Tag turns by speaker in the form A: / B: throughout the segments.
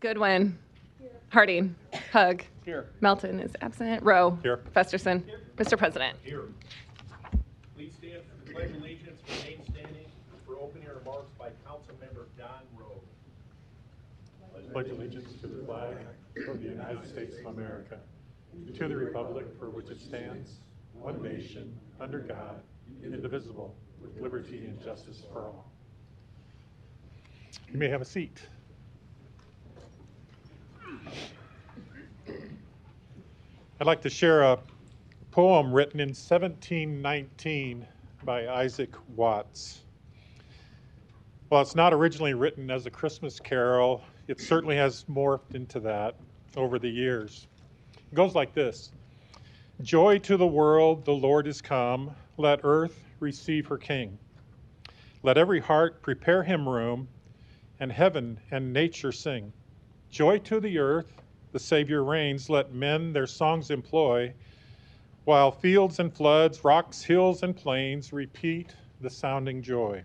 A: Goodwin. Harding. Hug.
B: Here.
A: Melton is absent. Rowe.
B: Here.
A: Festerson. Mr. President.
B: Here. Please stand for the Pledge of Allegiance. Remain standing for opening remarks by Councilmember Don Rowe.
C: Pledge allegiance to the flag of the United States of America, to the republic for which it stands, one nation, under God, indivisible, with liberty and justice for all. You may have a seat. I'd like to share a poem written in 1719 by Isaac Watts. While it's not originally written as a Christmas carol, it certainly has morphed into that over the years. It goes like this. Joy to the world, the Lord is come. Let earth receive her King. Let every heart prepare him room, and heaven and nature sing. Joy to the earth, the Savior reigns. Let men their songs employ, while fields and floods, rocks, hills, and plains repeat the sounding joy.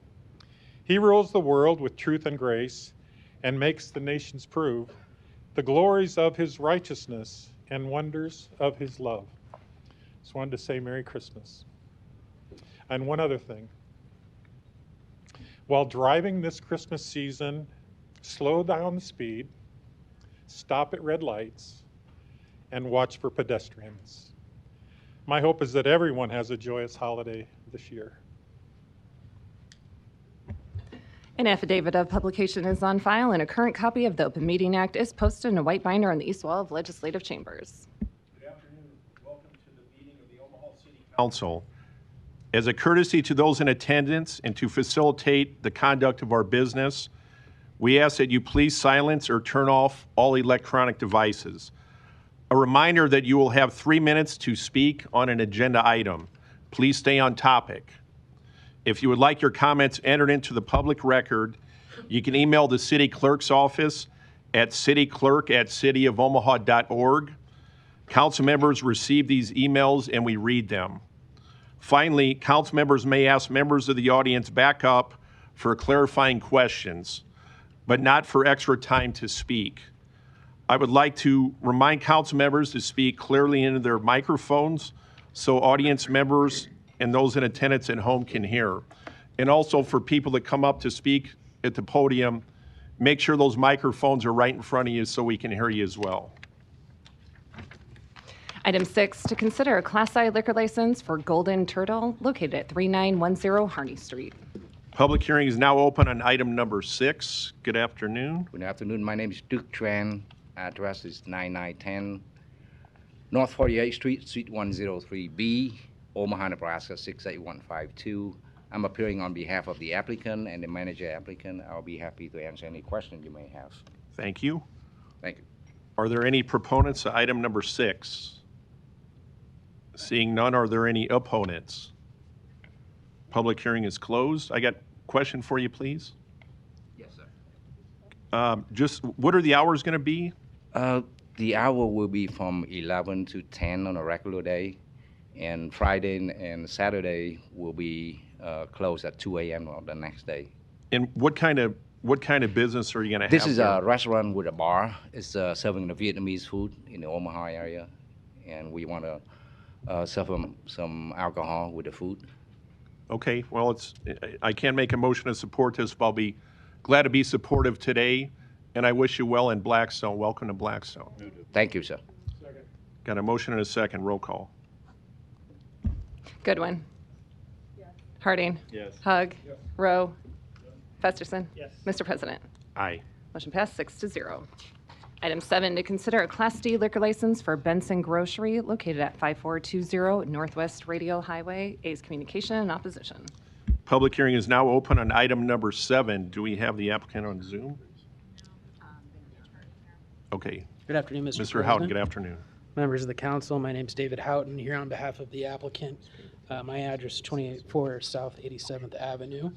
C: He rules the world with truth and grace, and makes the nations prove the glories of his righteousness and wonders of his love. Just wanted to say Merry Christmas. And one other thing. While driving this Christmas season, slow down the speed, stop at red lights, and watch for pedestrians. My hope is that everyone has a joyous holiday this year.
A: An affidavit of publication is on file, and a current copy of the Open Meeting Act is posted in a white binder on the east wall of legislative chambers.
B: Good afternoon. Welcome to the meeting of the Omaha City Council. As a courtesy to those in attendance and to facilitate the conduct of our business, we ask that you please silence or turn off all electronic devices. A reminder that you will have 3 minutes to speak on an agenda item. Please stay on topic. If you would like your comments entered into the public record, you can email the city clerk's office at cityclerk@cityofomaha.org. Council members receive these emails and we read them. Finally, council members may ask members of the audience back up for clarifying questions, but not for extra time to speak. I would like to remind council members to speak clearly into their microphones so audience members and those in attendance at home can hear. And also for people that come up to speak at the podium, make sure those microphones are right in front of you so we can hear you as well.
A: Item 6, to consider a Class I liquor license for Golden Turtle located at 3910 Harney Street.
B: Public hearing is now open on item number 6. Good afternoon.
D: Good afternoon. My name is Duke Tran. Address is 9910 North 48th Street, Suite 103B, Omaha, Nebraska 68152. I'm appearing on behalf of the applicant and the manager applicant. I'll be happy to answer any question you may have.
B: Thank you.
D: Thank you.
B: Are there any proponents of item number 6? Seeing none, are there any opponents? Public hearing is closed. I got a question for you, please.
D: Yes, sir.
B: Just what are the hours going to be?
D: The hour will be from 11 to 10 on a regular day, and Friday and Saturday will be closed at 2 a.m. on the next day.
B: And what kind of business are you going to have?
D: This is a restaurant with a bar. It's serving the Vietnamese food in the Omaha area, and we want to serve some alcohol with the food.
B: Okay, well, I can't make a motion to support this, but I'll be glad to be supportive today, and I wish you well in Blackstone. Welcome to Blackstone.
D: Thank you, sir.
C: Second.
B: Got a motion and a second. Roll call.
A: Goodwin.
C: Yes.
A: Harding.
C: Yes.
A: Hug.
C: Yes.
A: Rowe. Festerson.
C: Yes.
A: Mr. President.
B: Aye.
A: Motion passed 6-0. Item 7, to consider a Class D liquor license for Benson Grocery located at 5420 Northwest Radial Highway. A's communication in opposition.
B: Public hearing is now open on item number 7. Do we have the applicant on Zoom? Okay.
E: Good afternoon, Mr.
B: Mr. Houghton, good afternoon.
E: Members of the council, my name is David Houghton, here on behalf of the applicant. My address is 284 South 87th Avenue.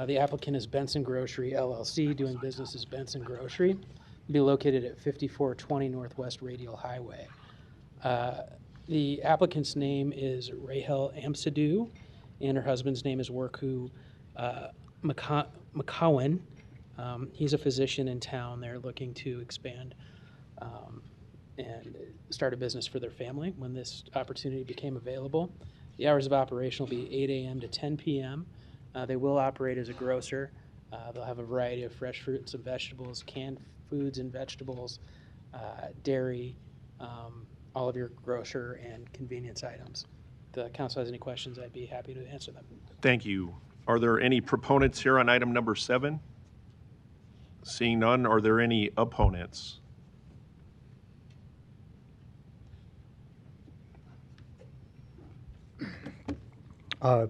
E: The applicant is Benson Grocery LLC, doing business as Benson Grocery. It'll be located at 5420 Northwest Radial Highway. The applicant's name is Rahel Amsadou, and her husband's name is Worku McCowan. He's a physician in town. They're looking to expand and start a business for their family when this opportunity became available. The hours of operation will be 8 a.m. to 10 p.m. They will operate as a grocer. They'll have a variety of fresh fruits and vegetables, canned foods and vegetables, dairy, all of your grocer and convenience items. If the council has any questions, I'd be happy to answer them.
B: Thank you. Are there any proponents here on item number 7? Seeing none, are there any opponents?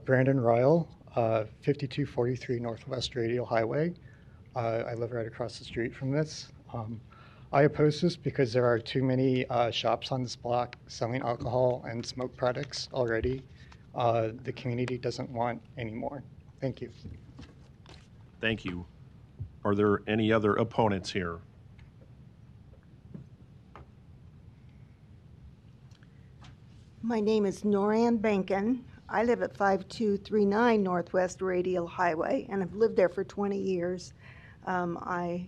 F: Brandon Ryle, 5243 Northwest Radial Highway. I live right across the street from this. I oppose this because there are too many shops on this block selling alcohol and smoke products already. The community doesn't want any more. Thank you.
B: Thank you. Are there any other opponents here?
G: My name is Noran Bankin. I live at 5239 Northwest Radial Highway, and I've lived there for 20 years. I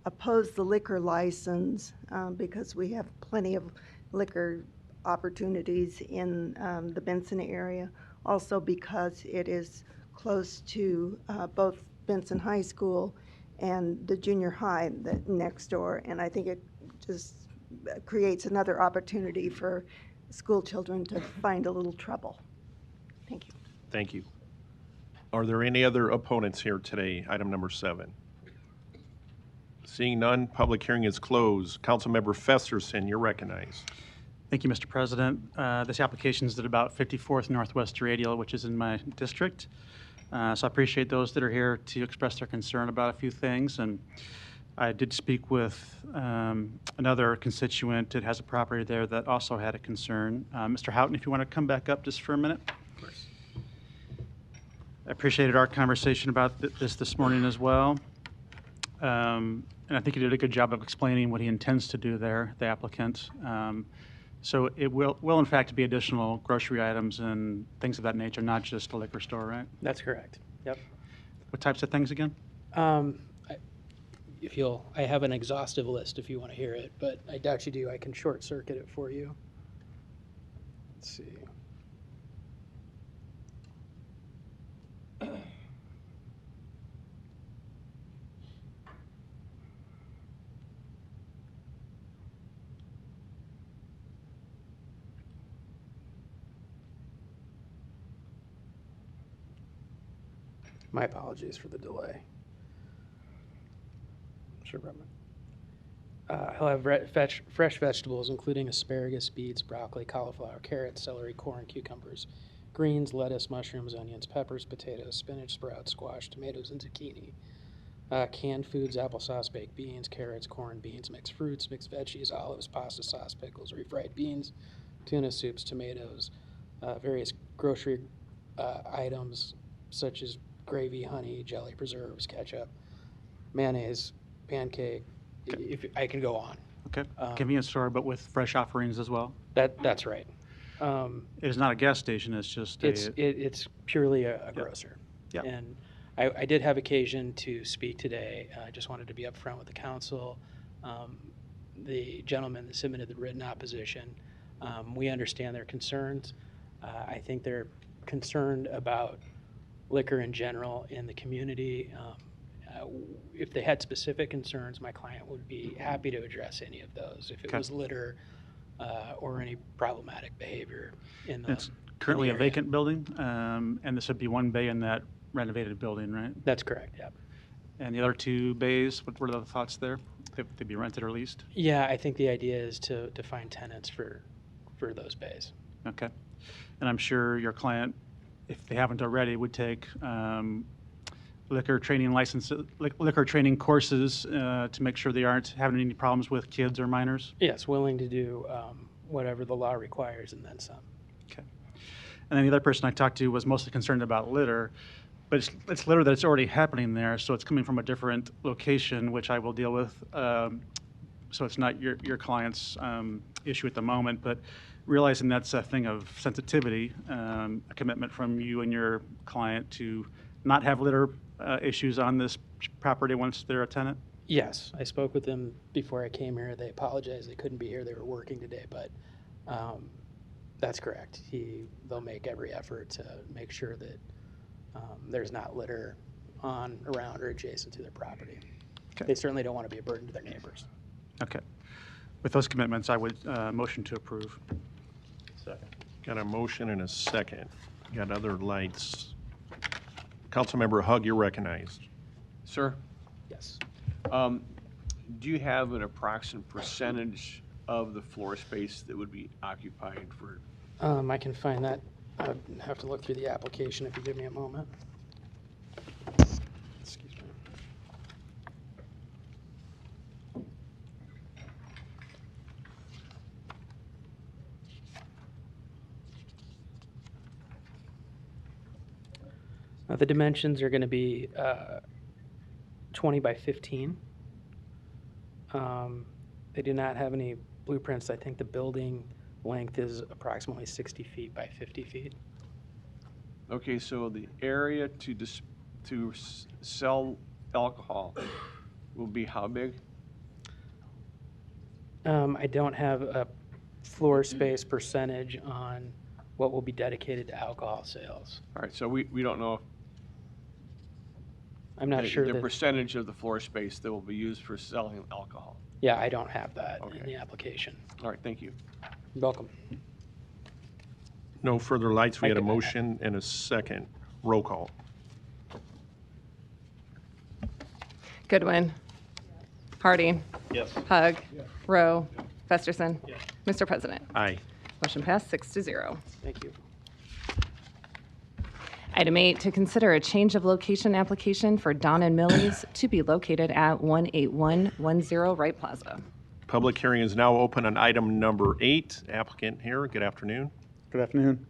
G: oppose the liquor license because we have plenty of liquor opportunities in the Benson area. Also because it is close to both Benson High School and the junior high next door, and I think it just creates another opportunity for school children to find a little trouble. Thank you.
B: Thank you. Are there any other opponents here today? Item number 7. Seeing none, public hearing is closed. Councilmember Festerson, you're recognized.
H: Thank you, Mr. President. This application is at about 54th Northwest Radial, which is in my district. So I appreciate those that are here to express their concern about a few things. And I did speak with another constituent that has a property there that also had a concern. Mr. Houghton, if you want to come back up just for a minute. Of course. I appreciated our conversation about this morning as well. And I think he did a good job of explaining what he intends to do there, the applicant. So it will in fact be additional grocery items and things of that nature, not just a liquor store, right?
E: That's correct. Yep.
H: What types of things again?
E: I have an exhaustive list if you want to hear it, but I doubt you do. I can short circuit it for you. Let's see. My apologies for the delay. Sure, he'll have fresh vegetables, including asparagus, beets, broccoli, cauliflower, carrots, celery, corn, cucumbers, greens, lettuce, mushrooms, onions, peppers, potatoes, spinach, sprouts, squash, tomatoes, and zucchini. Canned foods, applesauce, baked beans, carrots, corn, beans, mixed fruits, mixed veggies, olives, pasta sauce, pickles, refried beans, tuna soups, tomatoes, various grocery items such as gravy, honey, jelly, preserves, ketchup, mayonnaise, pancake.
H: Okay.
E: If I can go on.
H: Okay. Convenience store, but with fresh offerings as well?
E: That's right.
H: It is not a gas station, it's just
E: it's purely a grocer.
H: Yep.
E: And I did have occasion to speak today. I just wanted to be upfront with the council. The gentleman that submitted the written opposition, we understand their concerns. I think they're concerned about liquor in general in the community. If they had specific concerns, my client would be happy to address any of those. If it was litter or any problematic behavior in the
H: It's currently a
E: area.
H: vacant building, and this would be one bay in that renovated building, right?
E: That's correct, yep.
H: And the other 2 bays, what were the thoughts there? They'd be rented or leased?
E: Yeah, I think the idea is to find tenants for those bays.
H: Okay. And I'm sure your client, if they haven't already, would take liquor training courses to make sure they aren't having any problems with kids or minors?
E: Yes, willing to do whatever the law requires and then some.
H: Okay. And then the other person I talked to was mostly concerned about litter, but it's litter that's already happening there, so it's coming from a different location, which I will deal with. So it's not your client's issue at the moment, but realizing that's a thing of sensitivity, a commitment from you and your client to not have litter issues on this property once they're a tenant?
E: Yes, I spoke with them before I came here. They apologized they couldn't be here. They were working today, but that's correct. They'll make every effort to make sure that there's not litter on, around, or adjacent to their property.
H: Okay.
E: They certainly don't want to be a burden to their neighbors.
H: Okay. With those commitments, I would motion to approve.
B: Got a motion and a second. Got other lights. Councilmember Hug, you're recognized.
I: Sir,
E: Yes.
I: do you have an approximate percentage of the floor space that would be occupied for?
E: I can find that. I'd have to look through the application if you give me a moment. Excuse me. The dimensions are going to be 20 by 15. They do not have any blueprints. I think the building length is approximately 60 feet by 50 feet.
I: Okay, so the area to sell alcohol will be how big?
E: I don't have a floor space percentage on what will be dedicated to alcohol sales.
I: All right, so we don't know
E: I'm not sure
I: the
E: that,
I: percentage of the floor space that will be used for selling alcohol.
E: yeah, I don't have that in
I: Okay.
E: the application.
I: All right, thank you.
E: You're welcome.
B: No further lights. We had a
E: I-
B: motion and a second. Roll call.
A: Goodwin. Harding.
C: Yes.
A: Hug. Rowe. Festerson. Mr. President.
B: Aye.
A: Motion passed 6-0.
E: Thank you.
A: Item 8, to consider a change of location application for Don and Millie's to be located at 18110 Wright Plaza.
B: Public hearing is now open on item number 8. Applicant here. Good afternoon.
J: Good afternoon.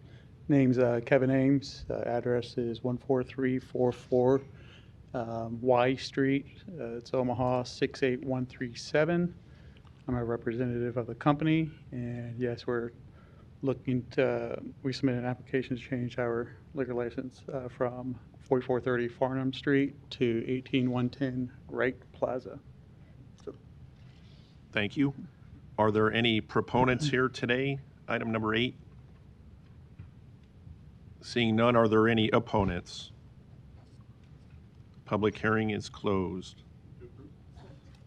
J: Name's Kevin Ames. Address is 14344 Y Street. It's Omaha 68137. I'm a representative of the company, and yes, we're looking to, we submitted an application to change our liquor license from 4430 Farnham Street to 18110 Wright Plaza.
B: Thank you. Are there any proponents here today? Item number 8. Seeing none, are there any opponents? Public hearing is closed.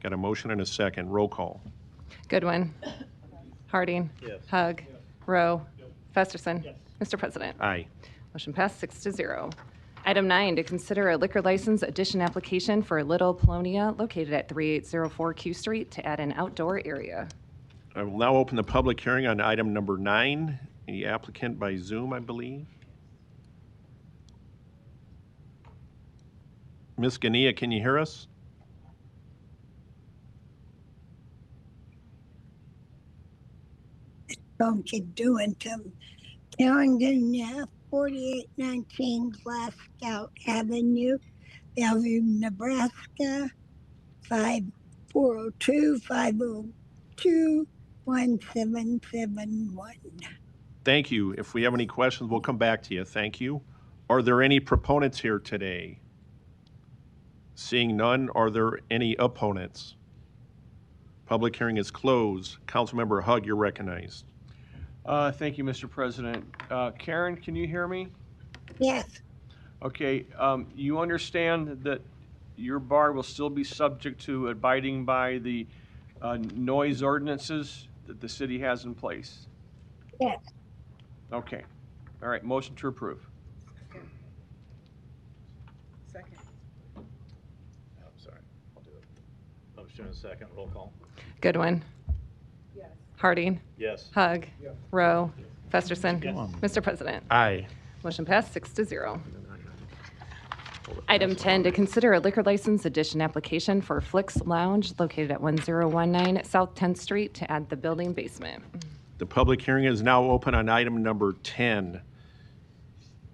B: Got a motion and a second. Roll call.
A: Goodwin. Harding. Hug. Rowe. Festerson. Mr. President.
B: Aye.
A: Motion passed 6-0. Item 9, to consider a liquor license addition application for Little Polonia located at 3804 Q Street to add an outdoor area.
B: I will now open the public hearing on item number 9. The applicant by Zoom, I believe. Ms. Gania, can you hear us?
K: Don't keep doing them. Karen Ganya, 4819 Glasgow Avenue, Bellevue, Nebraska, 542502-1771.
B: Thank you. If we have any questions, we'll come back to you. Thank you. Are there any proponents here today? Seeing none, are there any opponents? Public hearing is closed. Councilmember Hug, you're recognized.
I: Thank you, Mr. President. Karen, can you hear me?
K: Yes,
I: Okay, you understand that your bar will still be subject to abiding by the noise ordinances that the city has in place?
K: yes.
I: Okay. All right, motion to approve.
L: Second. I'm sorry, I'll do it. Motion and second, roll call.
A: Goodwin.
L: Yes.
A: Harding.
L: Yes.
A: Hug. Rowe. Festerson.
L: Yes.
A: Mr. President.
B: Aye.
A: Motion passed 6-0. Item 10, to consider a liquor license addition application for Flicks Lounge located at 1019 South 10th Street to add the building basement.
B: The public hearing is now open on item number 10.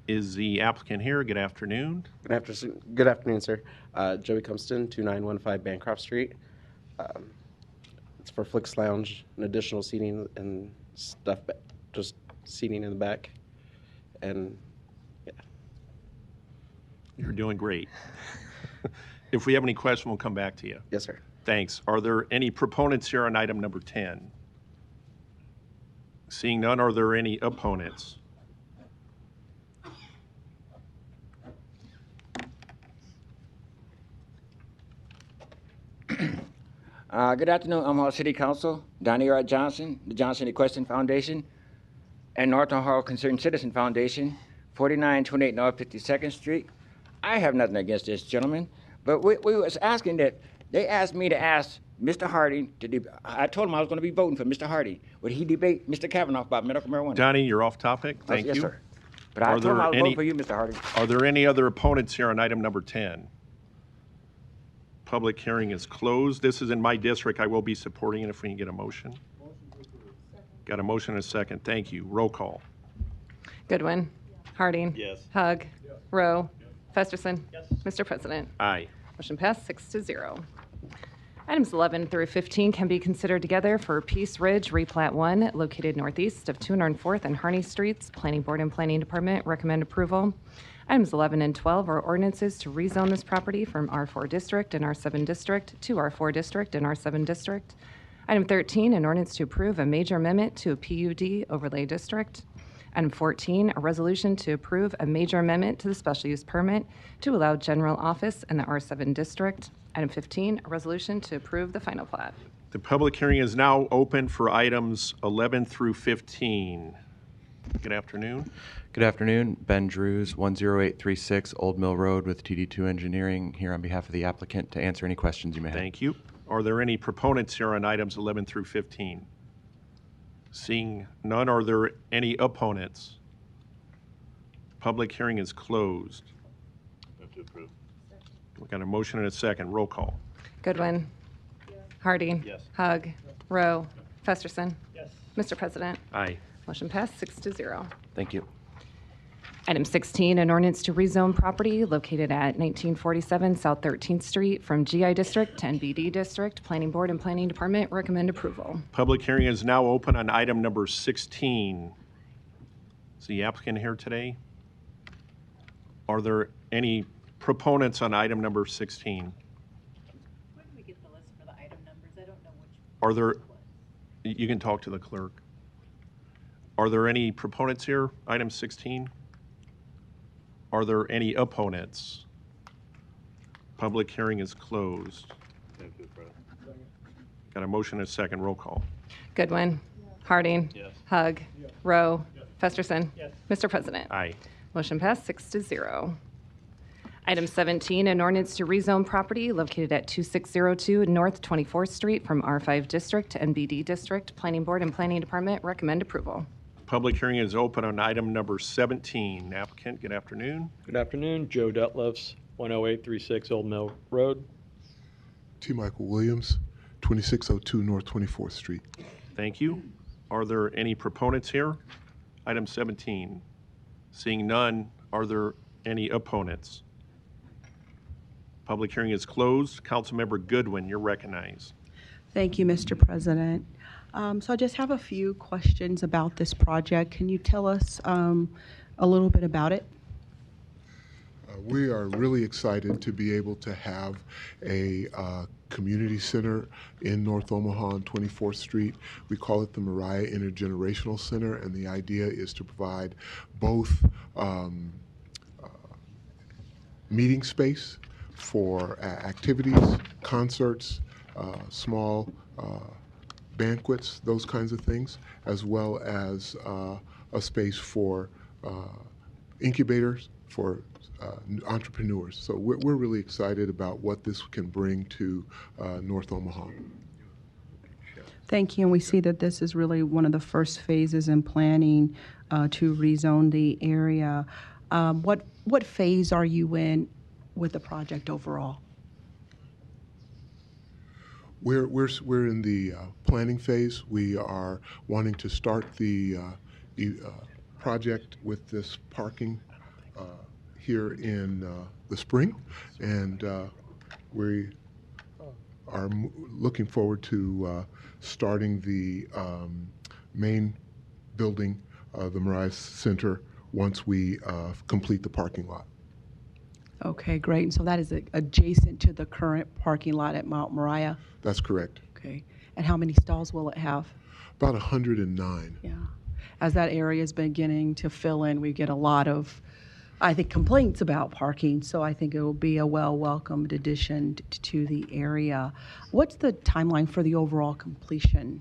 B: Is the applicant here? Good afternoon.
M: Good afternoon, sir. Joey Cumston, 2915 Bancroft Street. It's for Flicks Lounge, and additional seating and stuff, just seating in the back. And yeah.
B: You're doing great. If we have any questions, we'll come back to you.
M: Yes, sir.
B: Thanks. Are there any proponents here on item number 10? Seeing none, are there any opponents?
N: Good afternoon, Omaha City Council. Donnie R. Johnson, the Johnson Equestrian Foundation, and North Omaha Concerned Citizen Foundation, 4928 North 52nd Street. I have nothing against this gentleman, but we was asking that, they asked me to ask Mr. Harding to, I told him I was going to be voting for Mr. Harding. Would he debate Mr. Kavanaugh about medical marijuana?
B: Donnie, you're off topic. Thank
N: yes,
B: you.
N: sir. But I told him I was voting for you, Mr. Harding.
B: Are there any other opponents here on item number 10? Public hearing is closed. This is in my district. I will be supporting it if we can get a motion. Got a motion and a second. Thank you. Roll call.
A: Goodwin. Harding.
L: Yes.
A: Hug. Rowe. Festerson. Mr. President.
B: Aye.
A: Motion passed 6-0. Items 11 through 15 can be considered together for Peace Ridge Replat 1, located northeast of 204th and Harney Streets. Planning Board and Planning Department recommend approval. Items 11 and 12 are ordinances to rezone this property from R4 District and R7 District to R4 District and R7 District. Item 13, an ordinance to approve a major amendment to a PUD overlay district. Item 14, a resolution to approve a major amendment to the special use permit to allow general office in the R7 District. Item 15, a resolution to approve the final plat.
B: The public hearing is now open for items 11 through 15. Good afternoon.
O: Good afternoon. Ben Drews, 10836 Old Mill Road with TD2 Engineering, here on behalf of the applicant to answer any questions you may have.
B: Thank you. Are there any proponents here on items 11 through 15? Seeing none, are there any opponents? Public hearing is closed.
L: Move to approve.
B: We've got a motion and a second. Roll call.
A: Goodwin. Harding.
L: Yes.
A: Hug. Rowe. Festerson. Mr. President.
B: Aye.
A: Motion passed 6-0.
O: Thank you.
A: Item 16, an ordinance to rezone property located at 1947 South 13th Street from GI District to NBD District. Planning Board and Planning Department recommend approval.
B: Public hearing is now open on item number 16. Is the applicant here today? Are there any proponents on item number 16?
P: Where did we get the list for the item numbers? I don't know which.
B: Are there, you can talk to the clerk. Are there any proponents here, item 16? Are there any opponents? Public hearing is closed.
L: Move to approve.
B: Got a motion and a second. Roll call.
A: Goodwin. Harding.
L: Yes.
A: Hug. Rowe. Festerson. Mr. President.
B: Aye.
A: Motion passed 6-0. Item 17, an ordinance to rezone property located at 2602 North 24th Street from R5 District to NBD District. Planning Board and Planning Department recommend approval.
B: Public hearing is open on item number 17. Applicant, good afternoon.
Q: Good afternoon. Joe Detlefs, 10836 Old Mill Road.
R: T. Michael Williams, 2602 North 24th Street.
B: Thank you. Are there any proponents here? Item 17. Seeing none, are there any opponents? Public hearing is closed. Councilmember Goodwin, you're recognized.
S: Thank you, Mr. President. So I just have a few questions about this project. Can you tell us a little bit about it?
R: We are really excited to be able to have a community center in North Omaha on 24th Street. We call it the Mariah Intergenerational Center, and the idea is to provide both meeting space for activities, concerts, small banquets, those kinds of things, as well as a space for incubators for entrepreneurs. So we're really excited about what this can bring to North Omaha.
S: Thank you. And we see that this is really one of the first phases in planning to rezone the area. What phase are you in with the project overall?
R: We're in the planning phase. We are wanting to start the project with this parking here in the spring, and we are looking forward to starting the main building, the Mariah Center, once we complete the parking lot.
S: Okay, great. And so that is adjacent to the current parking lot at Mount Moriah?
R: That's correct.
S: Okay. And how many stalls will it have?
R: About 109.
S: Yeah. As that area is beginning to fill in, we get a lot of, I think, complaints about parking. So I think it will be a welcomed addition to the area. What's the timeline for the overall completion?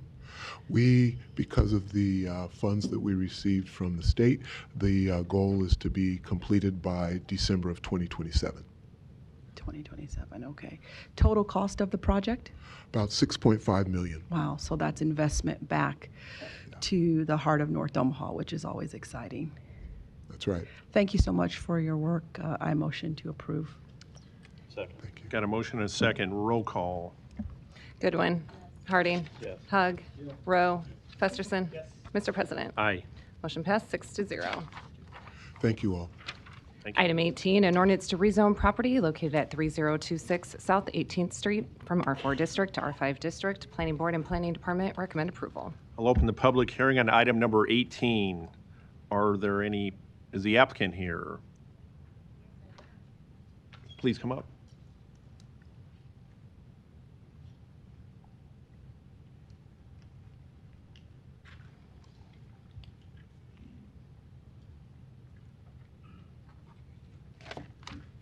R: We, because of the funds that we received from the state, the goal is to be completed by December of 2027.
S: 2027, okay. Total cost of the project?
R: About $6.5 million.
S: Wow, so that's investment back to the heart of North Omaha, which is always exciting.
R: That's right.
S: Thank you so much for your work. I motion to approve.
Q: Second.
R: Thank you.
B: Got a motion and a second. Roll call.
A: Goodwin. Harding.
Q: Yes.
A: Hug. Rowe. Festerson. Mr. President.
B: Aye.
A: Motion passed 6-0.
R: Thank you all.
B: Thank you.
A: Item 18, an ordinance to rezone property located at 3026 South 18th Street from R4 District to R5 District. Planning Board and Planning Department recommend approval.
B: I'll open the public hearing on item number 18. Is the applicant here? Please come up.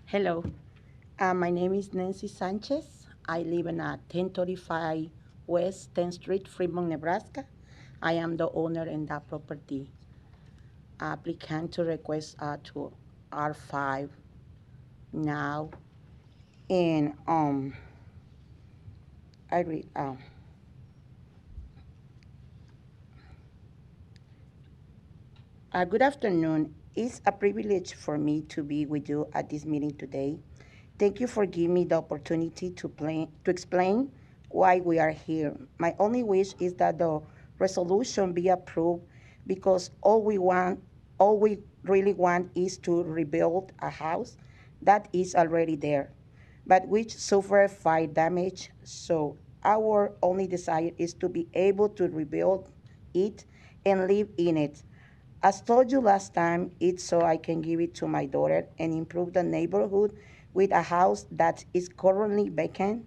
T: Hello, my name is Nancy Sanchez. I live in 1035 West 10th Street, Fremont, Nebraska. I am the owner in that property. Applicant to request to R5 now. And I read, good afternoon. It's a privilege for me to be with you at this meeting today. Thank you for giving me the opportunity to explain why we are here. My only wish is that the resolution be approved because all we really want is to rebuild a house that is already there, but which suffered fire damage. So our only desire is to be able to rebuild it and live in it. As told you last time, it's so I can give it to my daughter and improve the neighborhood with a house that is currently vacant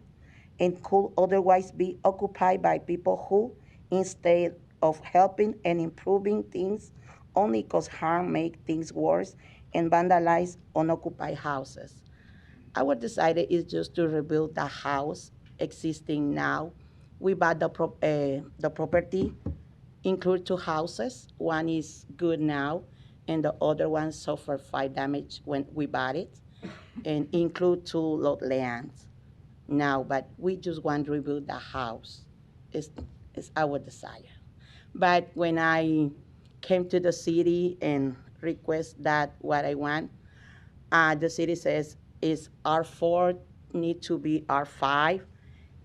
T: and could otherwise be occupied by people who, instead of helping and improving things, only cause harm, make things worse, and vandalize unoccupied houses. Our desire is just to rebuild the house existing now. We bought the property, include 2 houses. One is good now, and the other one suffered fire damage when we bought it, and include 2 lot lands now, but we just want to rebuild the house. It's our desire. But when I came to the city and request that what I want, the city says is R4 need to be R5,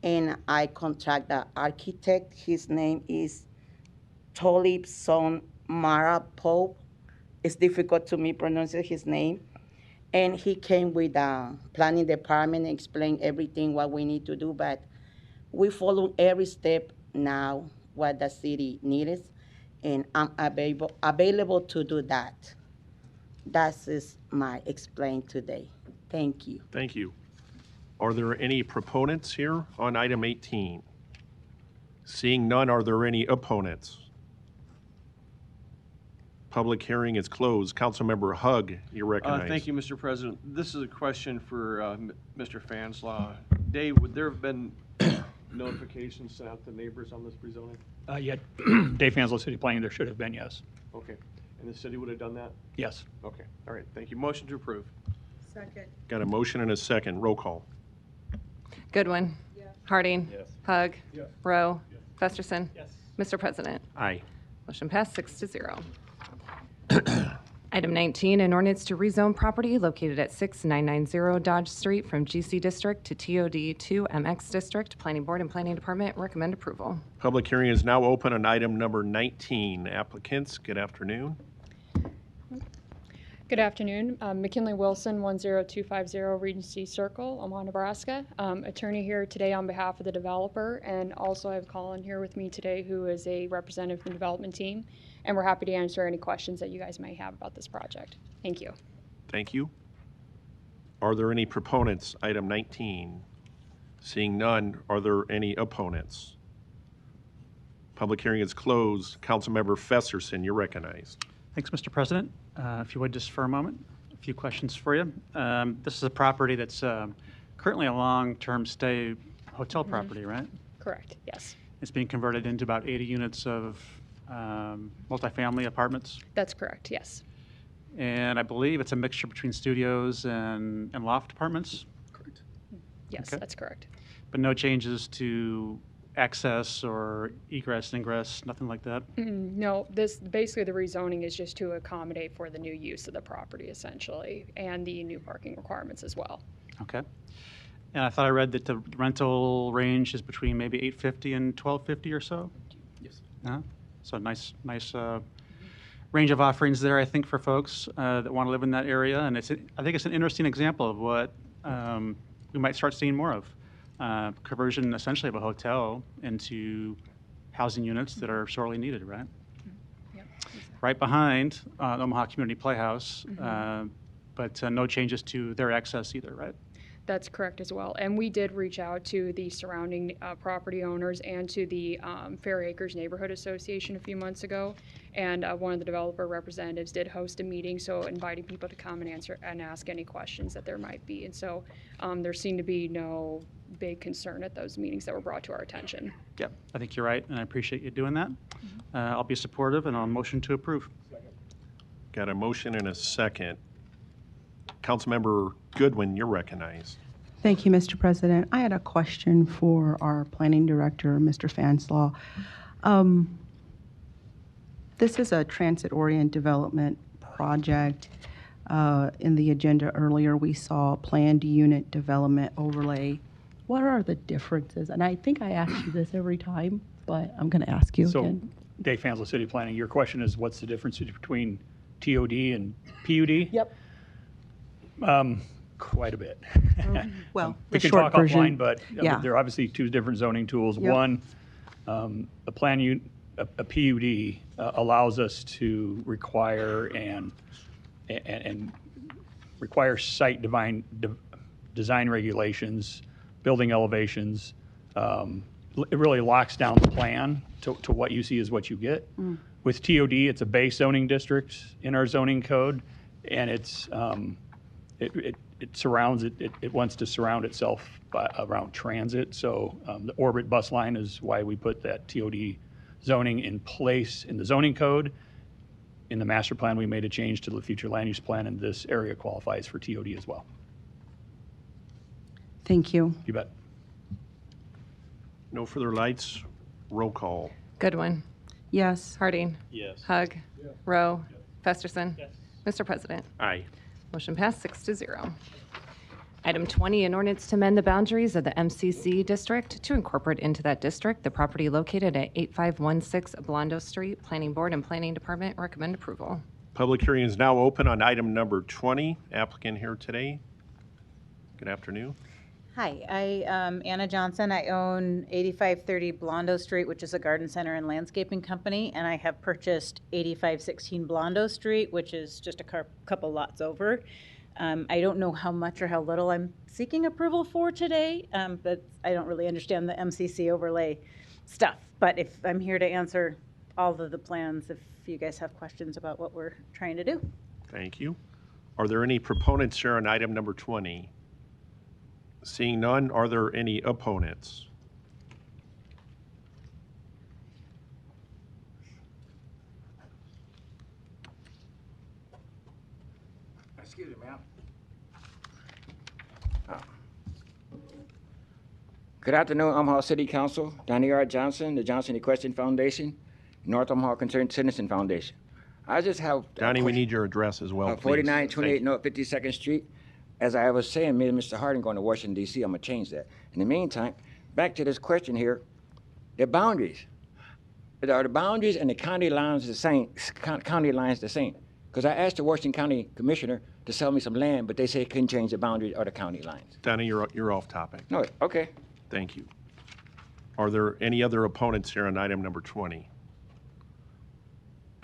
T: and I contract the architect. His name is Tolib Son Mara Pope. It's difficult to me pronounce his name. And he came with the planning department and explained everything what we need to do, but we follow every step now what the city needs, and I'm available to do that. That is my explain today. Thank you.
B: Thank you. Are there any proponents here on item 18? Seeing none, are there any opponents? Public hearing is closed. Councilmember Hug, you're recognized.
I: Thank you, Mr. President. This is a question for Mr. Fanslaw. Dave, would there have been notifications sent out to neighbors on this rezoning?
U: Yeah, Dave Hanslow, City Planning, there should have been, yes.
I: Okay. And the city would have done that?
U: Yes.
I: Okay. All right. Thank you. Motion to approve.
K: Second.
B: Got a motion and a second. Roll call.
A: Goodwin. Harding.
Q: Yes.
A: Hug.
Q: Yes.
A: Rowe. Festerson.
Q: Yes.
A: Mr. President.
B: Aye.
A: Motion passed 6-0. Item 19, an ordinance to rezone property located at 6990 Dodge Street from GC District to TOD 2 MX District. Planning Board and Planning Department recommend approval.
B: Public hearing is now open on item number 19. Applicants, good afternoon.
V: Good afternoon. McKinley Wilson, 10250 Regency Circle, Omaha, Nebraska. Attorney here today on behalf of the developer, and also I have Colin here with me today who is a representative from the development team, and we're happy to answer any questions that you guys may have about this project. Thank you.
B: Thank you. Are there any proponents? Item 19. Seeing none, are there any opponents? Public hearing is closed. Councilmember Festerson, you're recognized.
H: Thanks, Mr. President. If you would just for a moment, a few questions for you. This is a property that's currently a long-term stay hotel property, right?
V: Correct, yes.
H: It's being converted into about 80 units of multifamily apartments.
V: That's correct, yes.
H: And I believe it's a mixture between studios and loft apartments.
V: Correct. Yes,
H: Okay.
V: that's correct.
H: But no changes to access or egress, ingress, nothing like that?
V: No, this, basically the rezoning is just to accommodate for the new use of the property essentially, and the new parking requirements as well.
H: Okay. And I thought I read that the rental range is between maybe $850 and $1,250 or so?
V: Yes.
H: So nice range of offerings there, I think, for folks that want to live in that area. And I think it's an interesting example of what we might start seeing more of. Conversion essentially of a hotel into housing units that are sorely needed, right?
V: Yep.
H: Right behind Omaha Community Playhouse, but no changes to their access either, right?
V: That's correct as well. And we did reach out to the surrounding property owners and to the Fair Acres Neighborhood Association a few months ago. And one of the developer representatives did host a meeting, so inviting people to come and answer and ask any questions that there might be. And so there seemed to be no big concern at those meetings that were brought to our attention.
H: Yep, I think you're right, and I appreciate you doing that. I'll be supportive, and I'll motion to approve.
B: Got a motion and a second. Councilmember Goodwin, you're recognized.
S: Thank you, Mr. President. I had a question for our planning director, Mr. Fanslaw. This is a transit-oriented development project. In the agenda earlier, we saw planned unit development overlay. What are the differences? And I think I ask you this every time, but I'm going to ask you again.
U: Dave Fanslow, City Planning, your question is what's the difference between TOD and PUD?
S: Yep.
U: Quite a bit.
S: Well,
U: we
S: the
U: can
S: short
U: talk
S: version,
U: offline, but
S: yeah.
U: there are obviously two different zoning tools.
S: Yep.
U: One, a PUD allows us to require and require site design regulations, building elevations. It really locks down the plan to what you see is what you get. With TOD, it's a base zoning district in our zoning code, and it's it surrounds it wants to surround itself around transit. So the orbit bus line is why we put that TOD zoning in place in the zoning code. In the master plan, we made a change to the future land use plan, and this area qualifies for TOD as well.
S: Thank you.
U: You bet.
B: No further lights. Roll call.
A: Goodwin.
S: Yes.
A: Harding.
U: Yes.
A: Hug. Rowe. Festerson. Mr. President.
B: Aye.
A: Motion passed 6-0. Item 20, an ordinance to amend the boundaries of the MCC district to incorporate into that district the property located at 8516 Blondo Street. Planning Board and Planning Department recommend approval.
B: Public hearing is now open on item number 20. Applicant here today. Good afternoon.
D: Hi, I am Anna Johnson. I own 8530 Blondo Street, which is a garden center and landscaping company, and I have purchased 8516 Blondo Street, which is just a couple lots over. I don't know how much or how little I'm seeking approval for today, but I don't really understand the MCC overlay stuff. But if I'm here to answer all of the plans, if you guys have questions about what we're trying to do.
B: Thank you. Are there any proponents here on item number 20? Seeing none, are there any opponents?
N: Excuse me, ma'am. Good afternoon, Omaha City Council. Donnie R. Johnson, the Johnson Equestrian Foundation, North Omaha Concerned Citizen Foundation. I just have...
B: Donnie, we need your address as well, please.
N: 4928 North 52nd Street. As I was saying, me and Mr. Harding going to Washington, D.C., I'm going to change that. In the meantime, back to this question here, the boundaries. Are the boundaries and the county lines the same? County lines the same? Because I asked the Washington County Commissioner to sell me some land, but they say couldn't change the boundaries or the county lines.
B: Donnie, you're off topic.
N: No, okay.
B: Thank you. Are there any other opponents here on item number 20?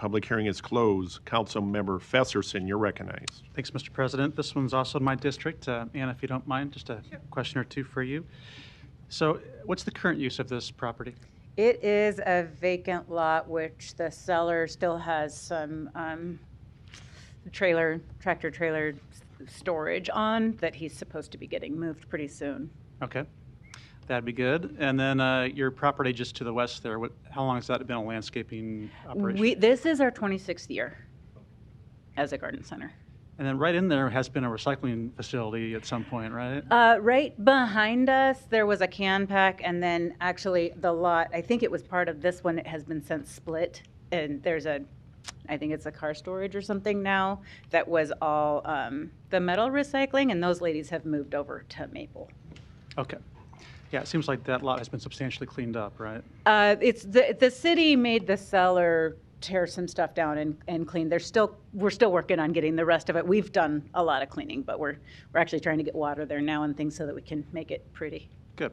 B: Public hearing is closed. Councilmember Festerson, you're recognized.
H: Thanks, Mr. President. This one's also in my district. Anna, if you don't mind, just a question or two for you. So what's the current use of this property?
D: It is a vacant lot, which the seller still has some tractor trailer storage on that he's supposed to be getting moved pretty soon.
H: Okay, that'd be good. And then your property just to the west there, how long has that been a landscaping operation?
D: This is our 26th year as a garden center.
H: And then right in there has been a recycling facility at some point, right?
D: Right behind us, there was a can pack, and then actually the lot, I think it was part of this one, it has been since split, and there's I think it's a car storage or something now, that was all the metal recycling, and those ladies have moved over to Maple.
H: Okay. Yeah, it seems like that lot has been substantially cleaned up, right?
D: It's the city made the seller tear some stuff down and clean. We're still working on getting the rest of it. We've done a lot of cleaning, but we're actually trying to get water there now and things so that we can make it pretty.
H: Good.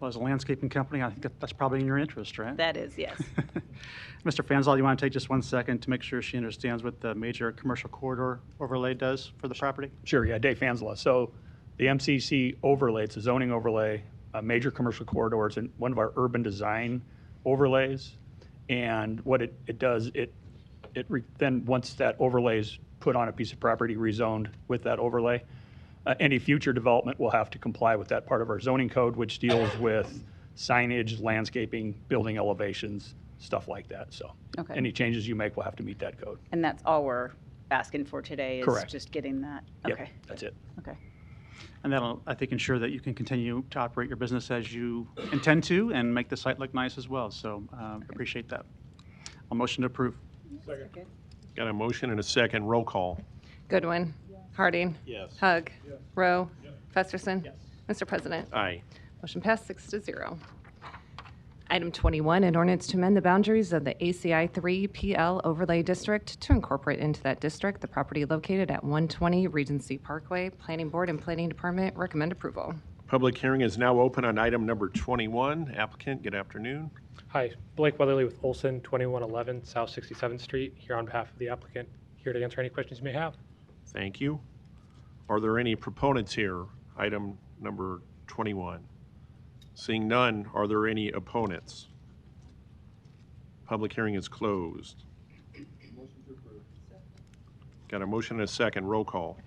H: Well, as a landscaping company, I think that's probably in your interest, right?
D: That is, yes.
H: Mr. Fanzal, you want to take just 1 second to make sure she understands what the major commercial corridor overlay does for the property?
U: Sure, yeah, Dave Fansla. So the MCC overlay, it's a zoning overlay, major commercial corridors, and one of our urban design overlays. And what it does, then once that overlay is put on a piece of property rezoned with that overlay, any future development will have to comply with that part of our zoning code, which deals with signage, landscaping, building elevations, stuff like that. So
D: Okay.
U: any changes you make will have to meet that code.
D: And that's all we're asking for today is
U: Correct.
D: just getting that.
U: Yep,
D: Okay.
U: that's it.
D: Okay.
H: And that'll, I think, ensure that you can continue to operate your business as you intend to and make the site look nice as well. So appreciate that. I'll motion to approve.
C: Second.
B: Got a motion and a second. Roll call.
A: Goodwin. Harding.
L: Yes.
A: Hug. Rowe. Festerson. Mr. President.
B: Aye.
A: Motion passed 6-0. Item 21, an ordinance to amend the boundaries of the ACI 3 PL overlay district to incorporate into that district the property located at 120 Regency Parkway. Planning Board and Planning Department recommend approval.
B: Public hearing is now open on item number 21. Applicant, good afternoon.
F: Hi, Blake Weatherly with Olson, 2111 South 67th Street, here on behalf of the applicant, here to answer any questions you may have.
B: Thank you. Are there any proponents here? Item number 21. Seeing none, are there any opponents? Public hearing is closed. Got a motion and a second. Roll call.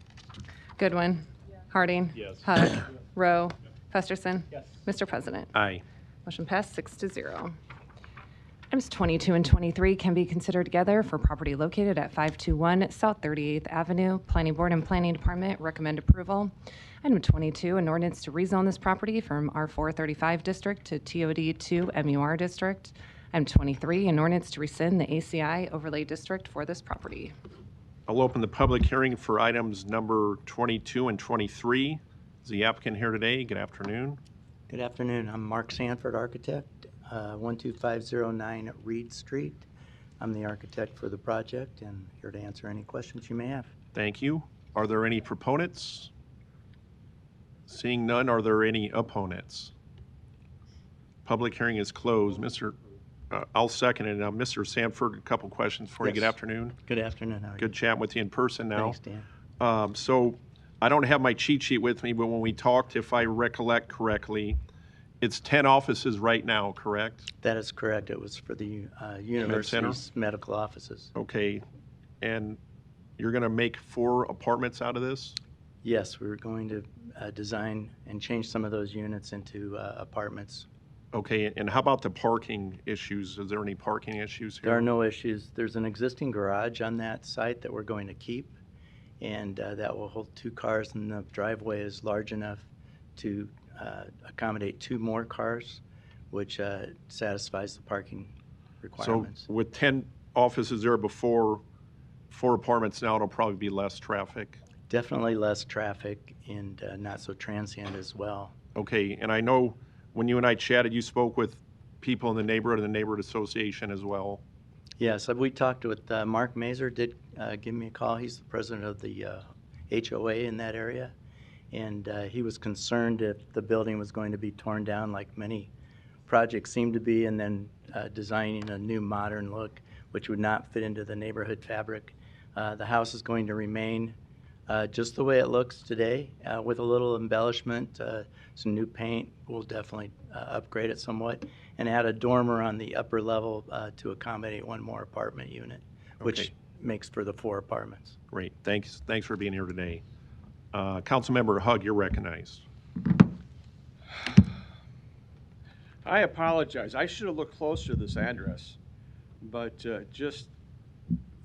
A: Goodwin. Harding.
L: Yes.
A: Hug. Rowe. Festerson. Mr. President.
B: Aye.
A: Motion passed 6-0. Items 22 and 23 can be considered together for property located at 521 South 38th Avenue. Planning Board and Planning Department recommend approval. Item 22, an ordinance to rezone this property from R435 District to TOD2 MUR District. Item 23, an ordinance to rescind the ACI overlay district for this property.
B: I'll open the public hearing for items number 22 and 23. Is the applicant here today? Good afternoon.
G: Good afternoon. I'm Mark Sanford, architect, 12509 Reed Street. I'm the architect for the project and here to answer any questions you may have.
B: Thank you. Are there any proponents? Seeing none, are there any opponents? Public hearing is closed. I'll second it. Now, Mr. Sanford, a couple questions for you.
G: Yes.
B: Good afternoon.
G: Good afternoon. How are you?
B: Good chat with you in person now.
G: Thanks, Dan.
B: So I don't have my cheat sheet with me, but when we talked, if I recollect correctly, it's 10 offices right now, correct?
G: That is correct. It was for the university's medical offices.
B: Okay. And you're going to make 4 apartments out of this?
G: Yes, we were going to design and change some of those units into apartments.
B: Okay. And how about the parking issues? Is there any parking issues here?
G: There are no issues. There's an existing garage on that site that we're going to keep, and that will hold 2 cars, and the driveway is large enough to accommodate 2 more cars, which satisfies the parking requirements.
B: So with 10 offices there before, 4 apartments now, it'll probably be less traffic.
G: Definitely less traffic and not so transient as well.
B: Okay, and I know when you and I chatted, you spoke with people in the neighborhood and the neighborhood association as well.
G: Yes, we talked with Mark Mazer, did give me a call. He's the president of the HOA in that area. And he was concerned if the building was going to be torn down like many projects seem to be, and then designing a new modern look which would not fit into the neighborhood fabric. The house is going to remain just the way it looks today, with a little embellishment, some new paint. We'll definitely upgrade it somewhat and add a dormer on the upper level to accommodate one more apartment unit, which
B: Okay.
G: makes for the 4 apartments.
B: Great. Thanks for being here today. Councilmember Hug, you're recognized.
I: I apologize. I should have looked closer to this address, but just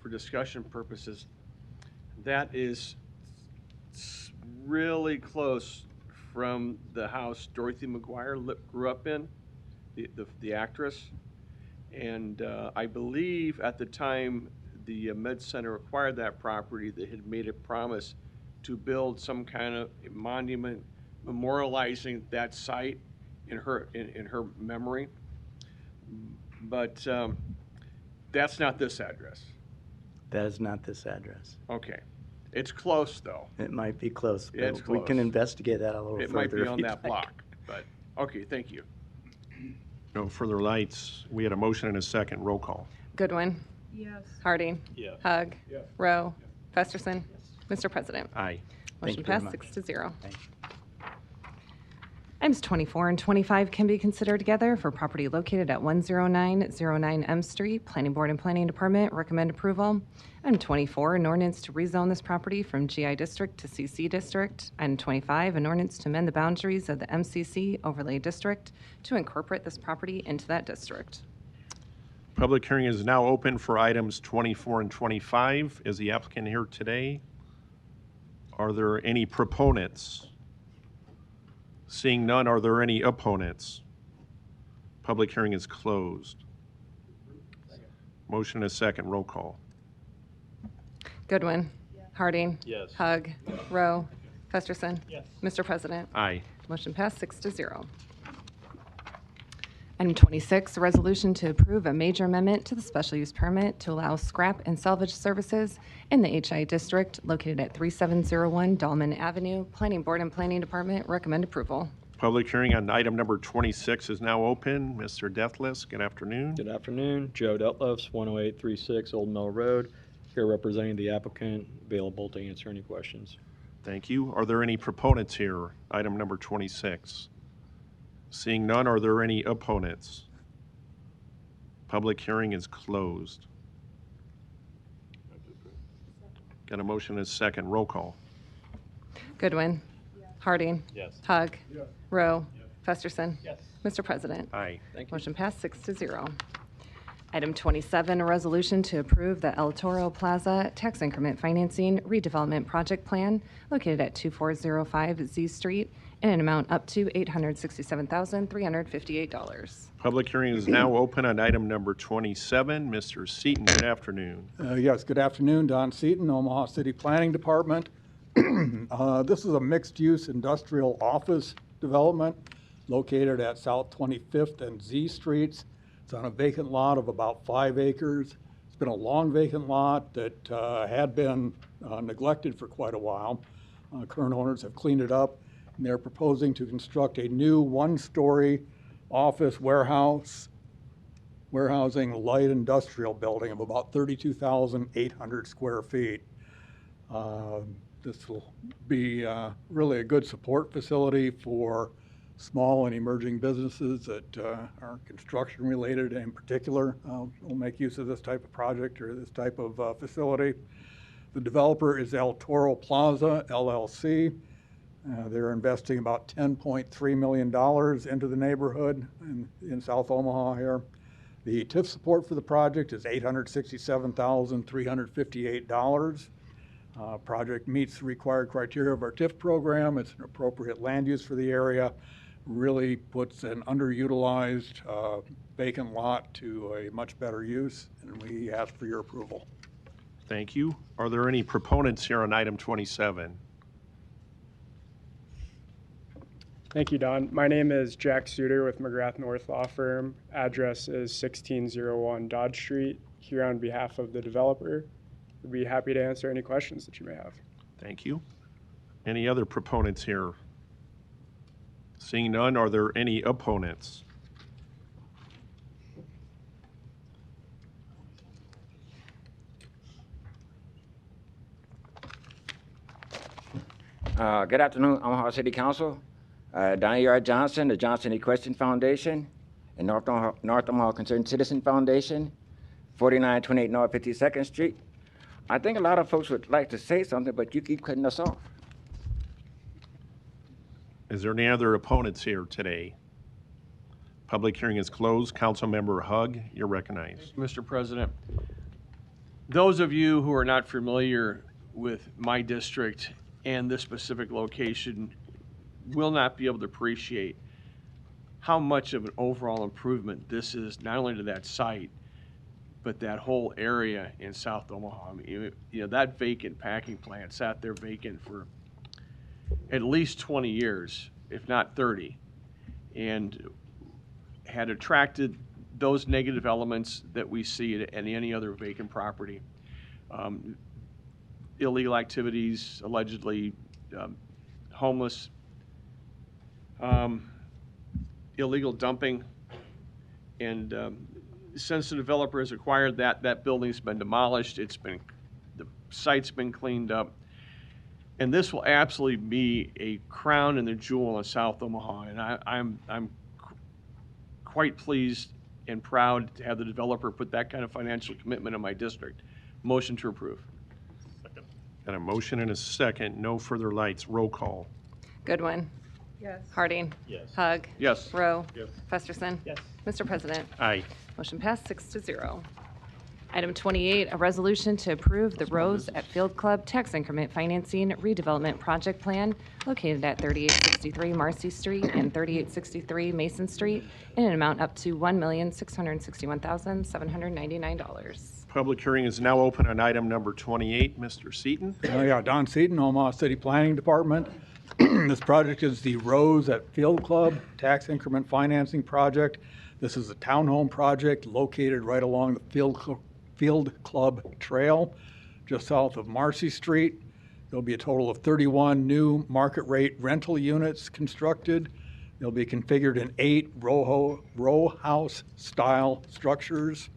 I: for discussion purposes, that is really close from the house Dorothy McGuire grew up in, the actress. And I believe at the time the Med Center acquired that property, they had made a promise to build some kind of monument memorializing that site in her memory. But that's not this address.
G: That is not this address.
I: Okay. It's close, though.
G: It might be close, but
I: It's
G: we can
I: close.
G: investigate that a little
I: It
G: further.
I: might be
G: if
I: on
G: you'd
I: that
G: like.
I: block, but, okay, thank you.
B: No further lights. We had a motion and a second. Roll call.
A: Goodwin.
P: Yes.
A: Harding.
Q: Yes.
A: Hug.
Q: Yes.
A: Rowe. Festerson. Mr. President.
B: Aye.
G: Thank
A: Motion
G: you very
A: passed
G: much.
A: 6-0.
G: Thank you.
A: Items 24 and 25 can be considered together for property located at 10909 M Street. Planning Board and Planning Department recommend approval. Item 24, an ordinance to rezone this property from GI District to CC District. Item 25, an ordinance to amend the boundaries of the MCC Overlay District to incorporate this property into that district.
B: Public hearing is now open for items 24 and 25. Is the applicant here today? Are there any proponents? Seeing none, are there any opponents? Public hearing is closed. Motion and a second. Roll call.
A: Goodwin. Harding.
Q: Yes.
A: Hug. Rowe. Festerson.
Q: Yes.
A: Mr. President.
B: Aye.
A: Motion passed 6-0. Item 26, a resolution to approve a major amendment to the special use permit to allow scrap and salvage services in the HI district located at 3701 Dolman Avenue. Planning Board and Planning Department recommend approval.
B: Public hearing on item number 26 is now open. Mr. Deathless, good afternoon.
Q: Good afternoon. Joe Detlefs, 10836 Old Mill Road, here representing the applicant, available to answer any questions.
B: Thank you. Are there any proponents here? Item number 26. Seeing none, are there any opponents? Public hearing is closed. Got a motion and a second. Roll call.
A: Goodwin. Harding.
Q: Yes.
A: Hug. Rowe. Festerson.
Q: Yes.
A: Mr. President.
B: Aye.
Q: Thank you.
A: Motion passed 6-0. Item 27, a resolution to approve the El Toro Plaza Tax Increment Financing Redevelopment Project Plan located at 2405 Z Street in an amount up to $867,358.
B: Public hearing is now open on item number 27. Mr. Seaton, good afternoon.
E: Yes, good afternoon. Don Seaton, Omaha City Planning Department. This is a mixed-use industrial office development located at South 25th and Z Streets. It's on a vacant lot of about 5 acres. It's been a long vacant lot that had been neglected for quite a while. Current owners have cleaned it up, and they're proposing to construct a new one-story office warehousing light industrial building of about 32,800 square feet. This will be really a good support facility for small and emerging businesses that are construction related in particular. Will make use of this type of project or this type of facility. The developer is El Toro Plaza, LLC. They're investing about $10.3 million into the neighborhood in South Omaha here. The TIF support for the project is $867,358. Project meets the required criteria of our TIF program. It's an appropriate land use for the area. Really puts an underutilized vacant lot to a much better use, and we ask for your approval.
B: Thank you. Are there any proponents here on item 27?
J: Thank you, Don. My name is Jack Suter with McGrath North Law Firm. Address is 1601 Dodge Street, here on behalf of the developer. We'd be happy to answer any questions that you may have.
B: Thank you. Any other proponents here? Seeing none, are there any opponents?
N: Good afternoon, Omaha City Council. Donnie R. Johnson, the Johnson Equestrian Foundation, and North Omaha Concerned Citizen Foundation, 4928 North 52nd Street. I think a lot of folks would like to say something, but you keep cutting us off.
B: Is there any other opponents here today? Public hearing is closed. Councilmember Hug, you're recognized.
I: Mr. President, those of you who are not familiar with my district and this specific location will not be able to appreciate how much of an overall improvement this is, not only to that site, but that whole area in South Omaha. I mean, you know, that vacant packing plant sat there vacant for at least 20 years, if not 30, and had attracted those negative elements that we see at any other vacant property. Illegal activities, allegedly homeless, illegal dumping, and since the developer has acquired that building's been demolished. The site's been cleaned up, and this will absolutely be a crown and the jewel in South Omaha. And I'm quite pleased and proud to have the developer put that kind of financial commitment in my district. Motion to approve.
B: Got a motion and a second. No further lights. Roll call.
A: Goodwin.
P: Yes.
A: Harding.
L: Yes.
A: Hug.
I: Yes.
A: Rowe.
L: Yes.
A: Festerson.
L: Yes.
A: Mr. President.
B: Aye.
A: Motion passed 6-0. Item 28, a resolution to approve the Rose at Field Club Tax Increment Financing Redevelopment Project Plan located at 3863 Marcy Street and 3863 Mason Street in an amount up to $1,661,799.
B: Public hearing is now open on item number 28. Mr. Seaton.
E: Don Seaton, Omaha City Planning Department. This project is the Rose at Field Club Tax Increment Financing Project. This is a townhome project located right along the Field Club Trail, just south of Marcy Street. There'll be a total of 31 new market rate rental units constructed. They'll be configured in 8 row house style structures.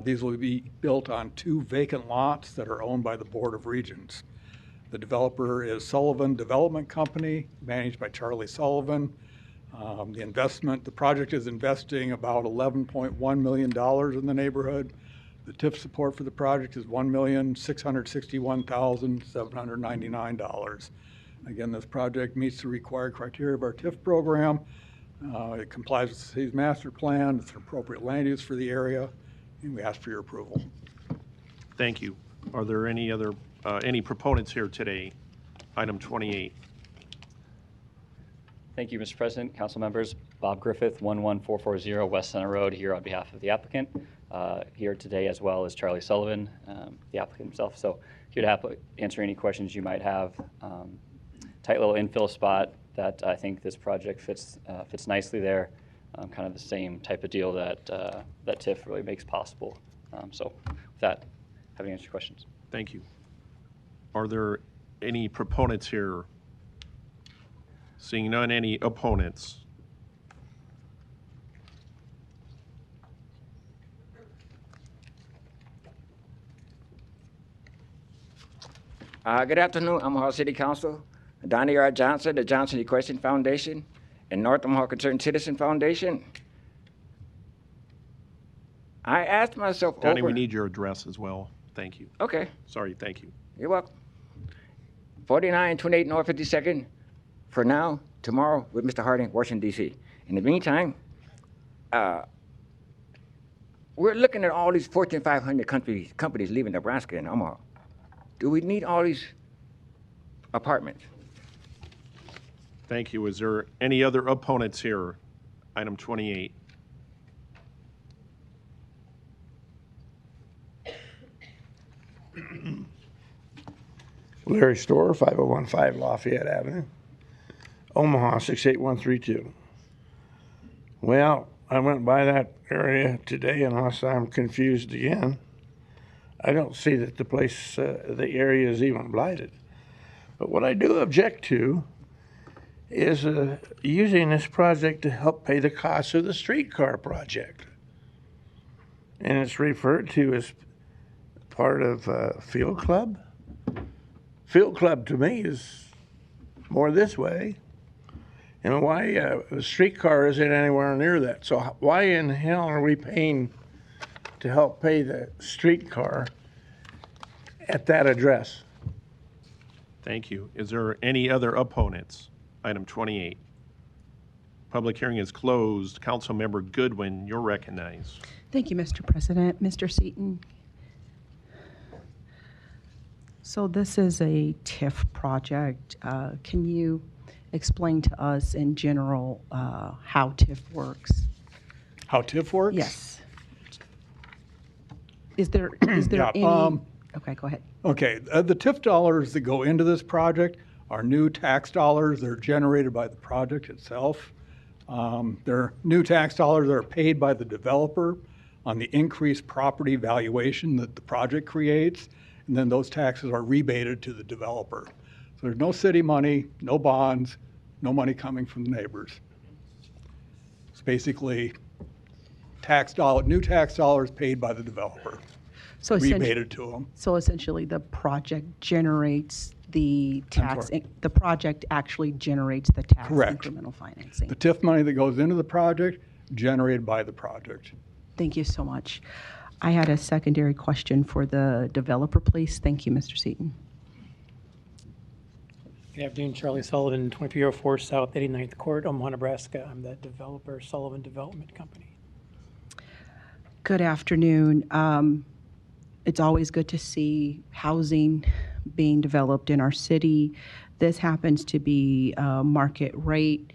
E: These will be built on 2 vacant lots that are owned by the Board of Regents. The developer is Sullivan Development Company, managed by Charlie Sullivan. The project is investing about $11.1 million in the neighborhood. The TIF support for the project is $1,661,799. Again, this project meets the required criteria of our TIF program. It complies with the city's master plan. It's an appropriate land use for the area, and we ask for your approval.
B: Thank you. Are there any other any proponents here today? Item 28.
M: Thank you, Mr. President, council members. Bob Griffith, 11440 West Center Road, here on behalf of the applicant. Here today as well as Charlie Sullivan, the applicant himself. So here to answer any questions you might have. Tight little infill spot that I think this project fits nicely there. Kind of the same type of deal that that TIF really makes possible. So with that, happy to answer your questions.
B: Thank you. Are there any proponents here? Seeing none, any opponents?
N: Good afternoon, Omaha City Council. Donnie R. Johnson, the Johnson Equestrian Foundation, and North Omaha Concerned Citizen Foundation. I asked myself
B: Donnie, we need your address as well. Thank you.
N: Okay.
B: Sorry, thank you.
N: You're welcome. 4928 North 52nd. For now, tomorrow with Mr. Harding, Washington, D.C. In the meantime, we're looking at all these Fortune 500 companies leaving Nebraska and Omaha. Do we need all these apartments?
B: Thank you. Is there any other opponents here? Item 28.
O: Larry Storr, 5015 Lafayette Avenue, Omaha 68132. Well, I went by that area today, unless I'm confused again. I don't see that the place, the area is even blighted. But what I do object to is using this project to help pay the cost of the streetcar project. And it's referred to as part of Field Club. Field Club to me is more this way. And why the streetcar isn't anywhere near that? So why in hell are we paying to help pay the streetcar at that address?
B: Thank you. Is there any other opponents? Item 28. Public hearing is closed. Councilmember Goodwin, you're recognized.
S: Thank you, Mr. President. Mr. Seaton. So this is a TIF project. Can you explain to us in general how TIF works?
E: How TIF works?
S: Yes. Is there
E: Yeah,
S: any? Okay, go ahead.
E: Okay, the TIF dollars that go into this project are new tax dollars. They're generated by the project itself. They're new tax dollars that are paid by the developer on the increased property valuation that the project creates, and then those taxes are rebated to the developer. So there's no city money, no bonds, no money coming from the neighbors. It's basically new tax dollars paid by the developer,
S: So
E: rebated to them.
S: So essentially, the project generates the tax.
E: sorry.
S: The project actually generates the tax
E: Correct.
S: incremental financing.
E: The TIF money that goes into the project, generated by the project.
S: Thank you so much. I had a secondary question for the developer, please. Thank you, Mr. Seaton.
R: Good afternoon, Charlie Sullivan, 2304 South 89th Court, Omaha, Nebraska. I'm the developer, Sullivan Development Company.
S: Good afternoon. It's always good to see housing being developed in our city. This happens to be market rate.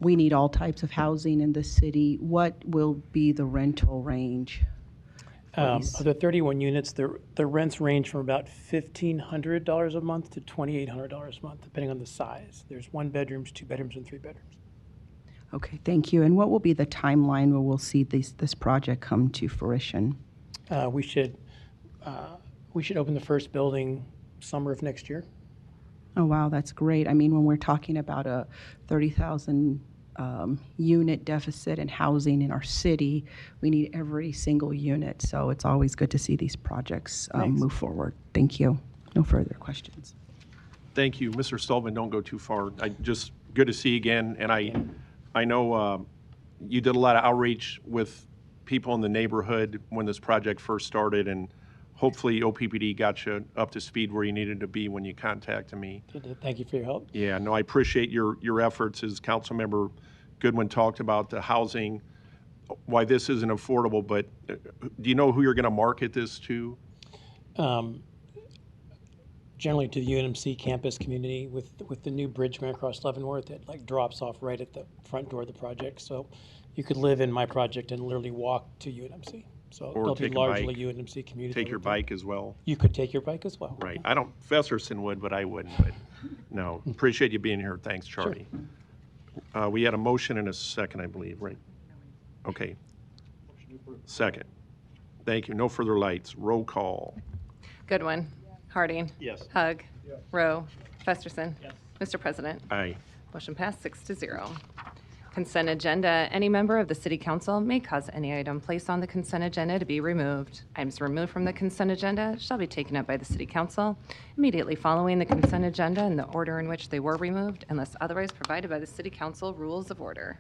S: We need all types of housing in the city. What will be the rental range?
R: Of the 31 units, the rents range from about $1,500 a month to $2,800 a month, depending on the size. There's 1 bedrooms, 2 bedrooms, and 3 bedrooms.
S: Okay, thank you. And what will be the timeline where we'll see this project come to fruition?
R: We should open the first building summer of next year.
S: Oh, wow, that's great. I mean, when we're talking about a 30,000 unit deficit in housing in our city, we need every single unit. So it's always good to see these projects move forward. Thank you. No further questions.
B: Thank you. Mr. Sullivan, don't go too far. Just good to see you again. And I know you did a lot of outreach with people in the neighborhood when this project first started, and hopefully OPPD got you up to speed where you needed to be when you contacted me.
R: Thank you for your help.
B: Yeah, no, I appreciate your efforts. As Councilmember Goodwin talked about the housing, why this isn't affordable, but do you know who you're going to market this to?
R: Generally to the UNMC campus community with the new bridge going across Leavenworth. It like drops off right at the front door of the project. So you could live in my project and literally walk to UNMC. So
B: Or
R: it'll
B: take
R: be
B: a
R: largely
B: bike.
R: UNMC community.
B: Take your bike as well?
R: You could take your bike as well.
B: Right. I don't, Fesserson would, but I wouldn't. But no, appreciate you being here. Thanks, Charlie. We had a motion and a second, I believe, right? Okay. Second. Thank you. No further lights. Roll call.
A: Goodwin. Harding.
Q: Yes.
A: Hug. Rowe. Festerson. Mr. President.
B: Aye.
A: Motion passed 6-0. Consent agenda. Any member of the City Council may cause any item placed on the consent agenda to be removed. Items removed from the consent agenda shall be taken up by the City Council immediately following the consent agenda in the order in which they were removed, unless otherwise provided by the City Council Rules of Order.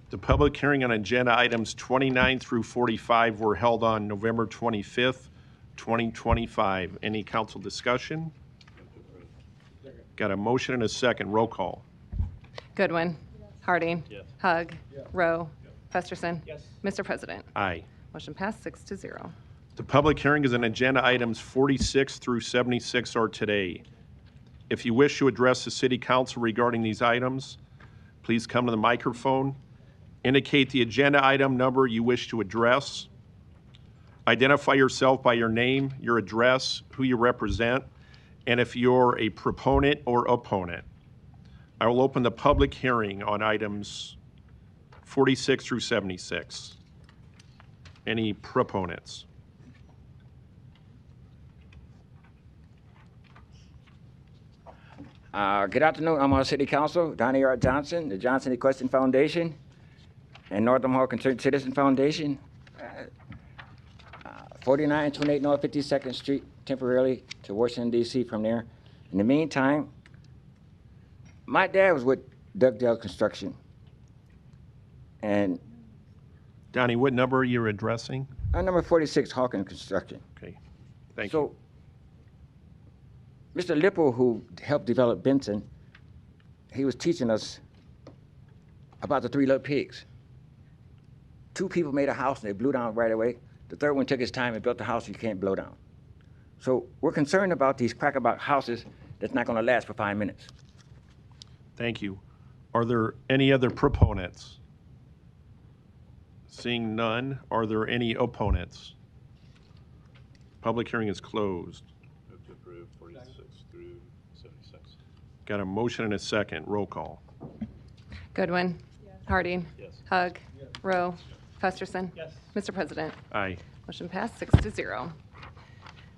B: The public hearing on agenda items 29 through 45 were held on November 25th, 2025. Any council discussion? Got a motion and a second. Roll call.
A: Goodwin. Harding.
Q: Yes.
A: Hug. Rowe. Festerson.
Q: Yes.
A: Mr. President.
B: Aye.
A: Motion passed 6-0.
B: The public hearing is on agenda items 46 through 76 are today. If you wish to address the City Council regarding these items, please come to the microphone. Indicate the agenda item number you wish to address. Identify yourself by your name, your address, who you represent, and if you're a proponent or opponent. I will open the public hearing on items 46 through 76. Any proponents?
N: Good afternoon, Omaha City Council, Donnie R. Johnson, the Johnson Equestrian Foundation, and North Omaha Concerned Citizen Foundation. 4928 North 52nd Street, temporarily to Washington, D.C. from there. In the meantime, My dad was with Dugdale Construction. And
B: Donnie, what number are you addressing?
N: number 46, Hawkins Construction.
B: Okay, thank
N: you. So, Mr. Lippo, who helped develop Benson, he was teaching us about the three little pigs. 2 people made a house and they blew down right away. The third one took his time and built the house you can't blow down. So we're concerned about these crack-about houses that's not going to last for 5 minutes.
B: Thank you. Are there any other proponents? Seeing none, are there any opponents? Public hearing is closed.
L: Move to approve 46 through 76.
B: Got a motion and a second. Roll call.
A: Goodwin. Harding.
L: Yes.
A: Hug. Rowe. Festerson.
F: Yes.
A: Mr. President.
B: Aye.
A: Motion passed 6-0.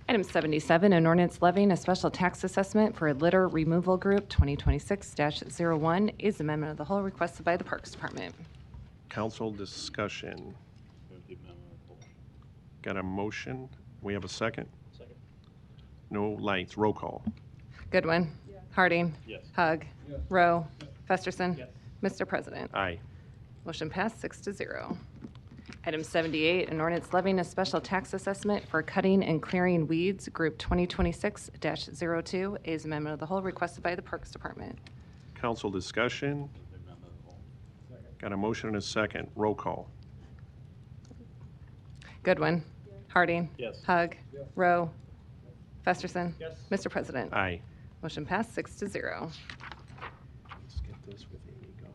A: Item 77, an ordinance levying a special tax assessment for a litter removal group 2026-01 is amendment of the whole requested by the Parks Department.
B: Council discussion.
L: Move the amendment of the whole.
B: Got a motion? We have a second?
L: Second.
B: No lights. Roll call.
A: Goodwin. Harding.
L: Yes.
A: Hug. Rowe. Festerson. Mr. President.
B: Aye.
A: Motion passed 6-0. Item 78, an ordinance levying a special tax assessment for cutting and clearing weeds, Group 2026-02, is amendment of the whole requested by the Parks Department.
B: Council discussion.
L: Move the amendment of the whole.
B: Got a motion and a second. Roll call.
A: Goodwin. Harding.
L: Yes.
A: Hug. Rowe. Festerson.
F: Yes.
A: Mr. President.
B: Aye.
A: Motion passed 6-0.
B: Let's get this with Amy gone.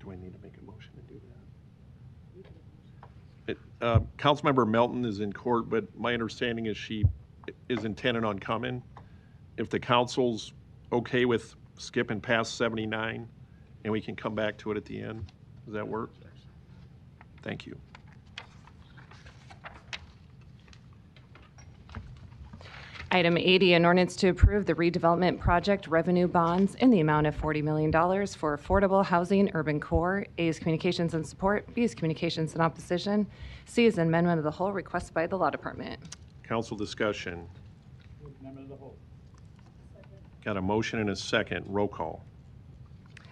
B: Do I need to make a motion to do that? Councilmember Melton is in court, but my understanding is she is intending on coming. If the council's okay with skipping past 79, and we can come back to it at the end, does that work? Thank you.
A: Item 80, an ordinance to approve the redevelopment project revenue bonds in the amount of $40 million for affordable housing urban core. A is communications and support. B is communications and opposition. C is an amendment of the whole requested by the Law Department.
B: Council discussion.
F: Amendment of the whole.
B: Got a motion and a second. Roll call.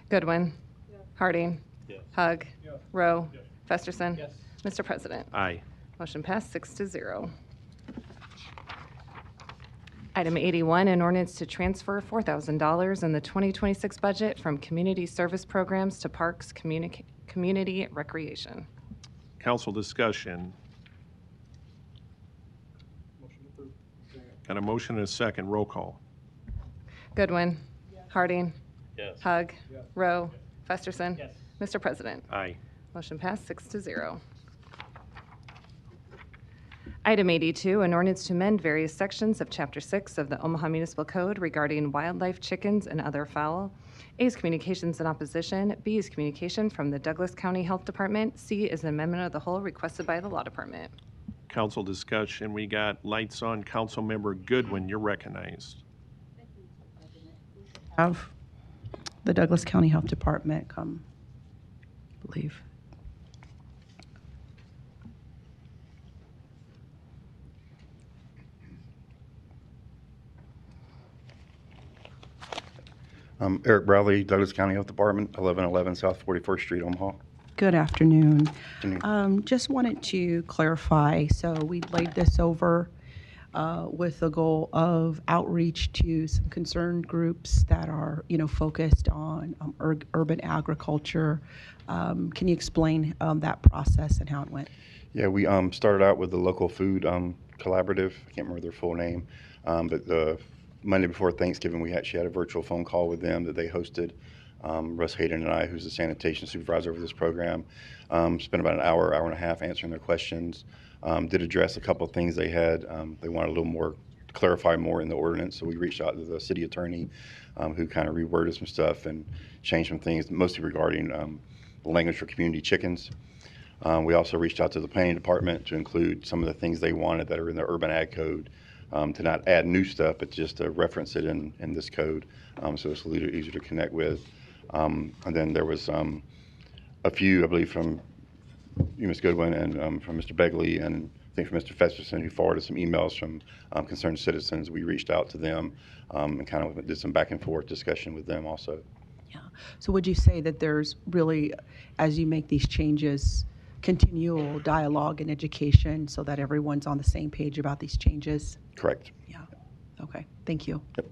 A: Goodwin. Harding.
L: Yes.
A: Hug. Rowe. Festerson.
F: Yes.
A: Mr. President.
B: Aye.
A: Motion passed 6-0. Item 81, an ordinance to transfer $4,000 in the 2026 budget from community service programs to parks, community recreation.
B: Council discussion.
F: Motion approved.
B: Got a motion and a second. Roll call.
A: Goodwin. Harding.
L: Yes.
A: Hug. Rowe. Festerson.
F: Yes.
A: Mr. President.
B: Aye.
A: Motion passed 6-0. Item 82, an ordinance to amend various sections of Chapter 6 of the Omaha Municipal Code regarding wildlife, chickens, and other fowl. A is communications and opposition. B is communication from the Douglas County Health Department. C is an amendment of the whole requested by the Law Department.
B: Council discussion. We got lights on. Councilmember Goodwin, you're recognized.
S: Have the Douglas County Health Department come, I believe.
K: Eric Bradley, Douglas County Health Department, 1111 South 41st Street, Omaha.
S: Good afternoon.
K: Afternoon.
S: Just wanted to clarify, so we laid this over with the goal of outreach to some concerned groups that are, focused on urban agriculture. Can you explain that process and how it went?
K: Yeah, we started out with the local food collaborative. I can't remember their full name, but the Monday before Thanksgiving, she had a virtual phone call with them that they hosted. Russ Hayden and I, who's the sanitation supervisor over this program, spent about an hour and a half answering their questions. Did address a couple of things they had. They wanted a little more, to clarify more in the ordinance, so we reached out to the city attorney, who kind of reworded some stuff and changed some things, mostly regarding the language for community chickens. We also reached out to the planning department to include some of the things they wanted that are in the urban ag code, to not add new stuff, but just to reference it in this code, so it's a little easier to connect with. And then there was a few, I believe, from you, Ms. Goodwin, and from Mr. Begley, and think for Mr. Festerson, who forwarded some emails from concerned citizens. We reached out to them and kind of did some back and forth discussion with them also.
S: So would you say that there's really, as you make these changes, continual dialogue and education so that everyone's on the same page about these changes?
K: Correct.
S: Yeah. Okay. Thank you.
K: Yep.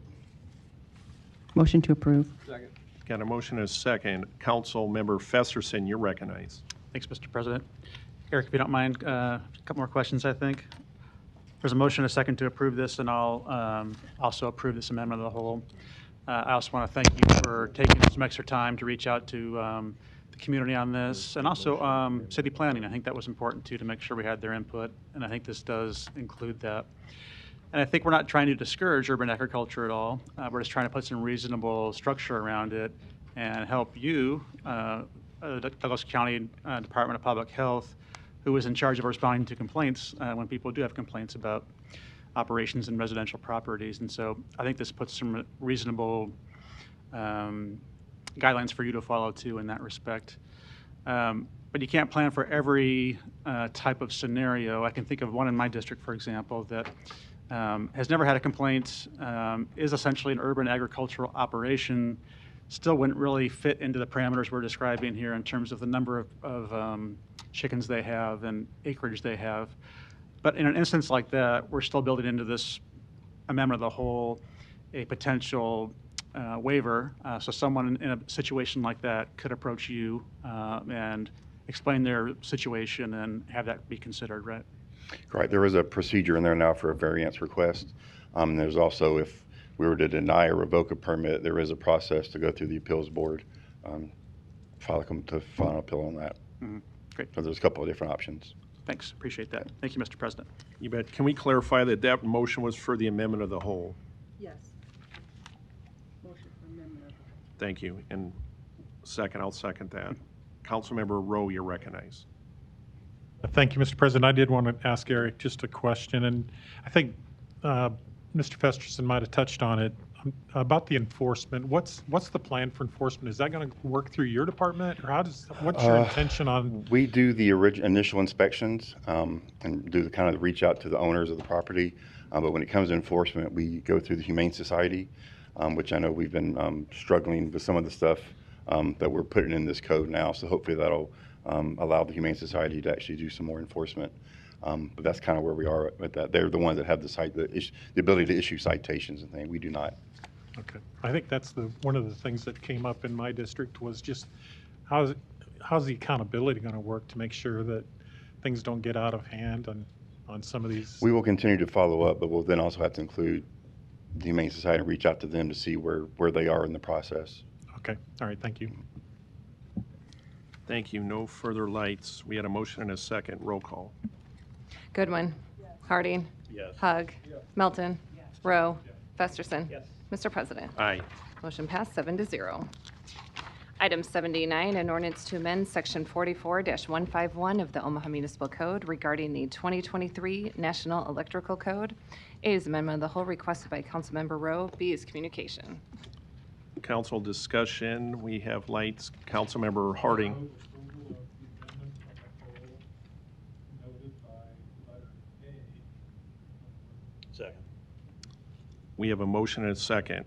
S: Motion to approve.
I: Second.
B: Got a motion and a second. Council Member Festerson, you're recognized.
H: Thanks, Mr. President. Eric, if you don't mind, a couple more questions, I think. There's a motion and a second to approve this, and I'll also approve this amendment of the whole. I also want to thank you for taking some extra time to reach out to the community on this, and also city planning. I think that was important, too, to make sure we had their input, and I think this does include that. And I think we're not trying to discourage urban agriculture at all. We're just trying to put some reasonable structure around it and help you, the Douglas County Department of Public Health, who is in charge of responding to complaints when people do have complaints about operations in residential properties. And so I think this puts some reasonable guidelines for you to follow too in that respect. But you can't plan for every type of scenario. I can think of one in my district, for example, that has never had a complaint, is essentially an urban agricultural operation, still wouldn't really fit into the parameters we're describing here in terms of the number of chickens they have and acreage they have. But in an instance like that, we're still building into this amendment of the whole a potential waiver. So someone in a situation like that could approach you and explain their situation and have that be considered, right?
K: Right. There is a procedure in there now for a variance request. There's also, if we were to deny or revoke a permit, there is a process to go through the appeals board, file an appeal on that.
H: Mm-hmm. Great.
K: So there's a couple of different options.
H: Thanks. Appreciate that. Thank you, Mr. President.
B: You bet. Can we clarify that that motion was for the amendment of the whole?
S: Yes. Motion for amendment.
B: Thank you. And second, I'll second that. Councilmember Rowe, you're recognized.
C: Thank you, Mr. President. I did want to ask Eric just a question, and I think Mr. Festerson might have touched on it about the enforcement. What's the plan for enforcement? Is that going to work through your department, or what's your intention on?
K: We do the initial inspections and do the kind of reach out to the owners of the property. But when it comes to enforcement, we go through the Humane Society, which I know we've been struggling with some of the stuff that we're putting in this code now. So hopefully that'll allow the Humane Society to actually do some more enforcement. But that's kind of where we are with that. They're the ones that have the ability to issue citations and things. We do not.
C: Okay. I think that's one of the things that came up in my district was just how's the accountability going to work to make sure that things don't get out of hand on some of these?
K: We will continue to follow up, but we'll then also have to include the Humane Society and reach out to them to see where they are in the process.
C: Okay. All right. Thank you.
B: Thank you. No further lights. We had a motion and a second. Roll call.
A: Goodwin. Harding.
L: Yes.
A: Hug. Melton. Rowe. Festerson.
L: Yes.
A: Mr. President.
B: Aye.
A: Motion passed 7-0. Item 79, an ordinance to amend Section 44-151 of the Omaha Municipal Code regarding the 2023 National Electrical Code. A is amendment of the whole requested by Councilmember Rowe. B is communication.
B: Council discussion. We have lights. Councilmember Harding.
L: Second.
B: We have a motion and a second.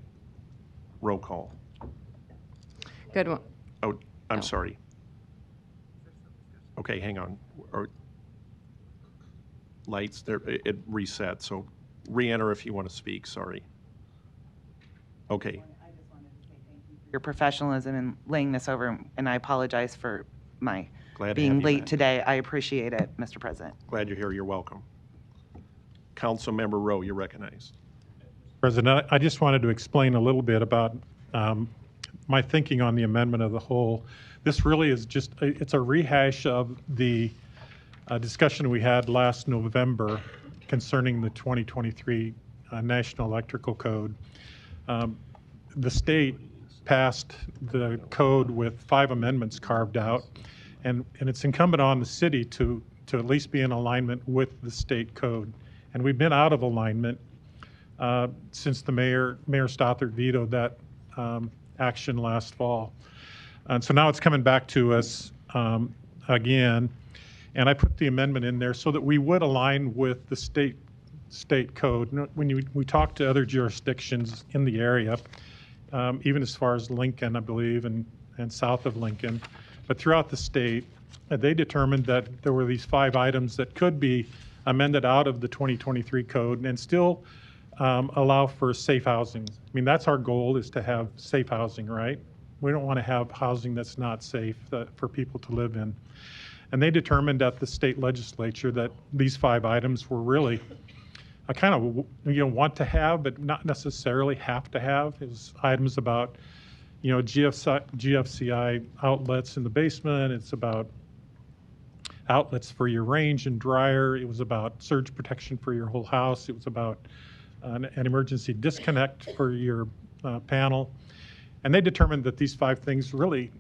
B: Roll call.
A: Goodwin.
B: Oh, I'm
A: No.
B: sorry. Okay, hang on. Lights, there, it reset, so re-enter if you want to speak, sorry. Okay,
T: your professionalism in laying this over, and I apologize for my
B: glad to have
T: being
B: you
T: late
B: back.
T: today. I appreciate it, Mr. President.
B: Glad you're here, you're welcome. Councilmember Rowe, you're recognized.
C: President, I just wanted to explain a little bit about my thinking on the amendment of the whole. This really is just, it's a rehash of the discussion we had last November concerning the 2023 National Electrical Code. The state passed the code with 5 amendments carved out, and it's incumbent on the city to at least be in alignment with the state code. And we've been out of alignment since the Mayor Stothert vetoed that action last fall. And so now it's coming back to us again. And I put the amendment in there so that we would align with the state code. When we talk to other jurisdictions in the area, even as far as Lincoln, I believe, and south of Lincoln, but throughout the state, they determined that there were these 5 items that could be amended out of the 2023 code and still allow for safe housing. I mean, that's our goal, is to have safe housing, right? We don't want to have housing that's not safe for people to live in. And they determined at the state legislature that these 5 items were really I kind of want to have, but not necessarily have to have. It was items about, GFCI outlets in the basement. It's about outlets for your range and dryer. It was about surge protection for your whole house. It was about an emergency disconnect for your panel. And they determined that these 5 things really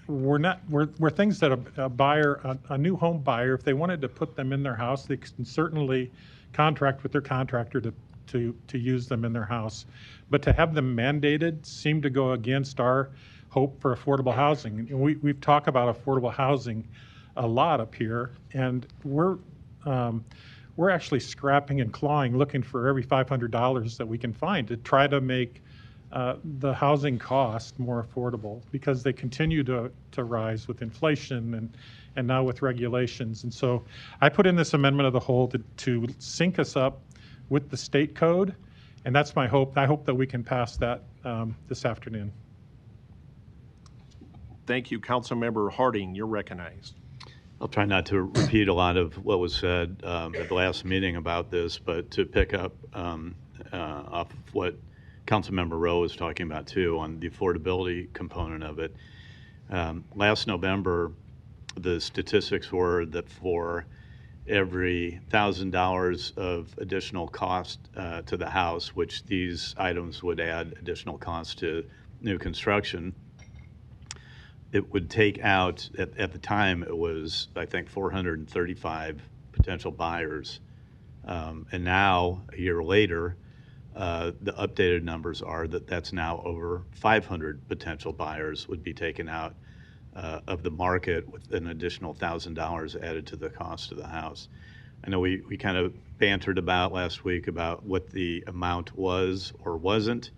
C: were things that a buyer, a new home buyer, if they wanted to put them in their house, they can certainly contract with their contractor to use them in their house. But to have them mandated seemed to go against our hope for affordable housing. And we've talked about affordable housing a lot up here, and we're actually scrapping and clawing, looking for every $500 that we can find to try to make the housing cost more affordable, because they continue to rise with inflation and now with regulations. And so I put in this amendment of the whole to sync us up with the state code, and that's my hope. I hope that we can pass that this afternoon.
B: Thank you. Councilmember Harding, you're recognized.
Q: I'll try not to repeat a lot of what was said at the last meeting about this, but to pick up off of what Councilmember Rowe was talking about too on the affordability component of it. Last November, the statistics were that for every $1,000 of additional cost to the house, which these items would add additional cost to new construction, it would take out, at the time, it was, I think, 435 potential buyers. And now, a year later, the updated numbers are that that's now over 500 potential buyers would be taken out of the market with an additional $1,000 added to the cost of the house. I know we kind of bantered about last week about what the amount was or wasn't.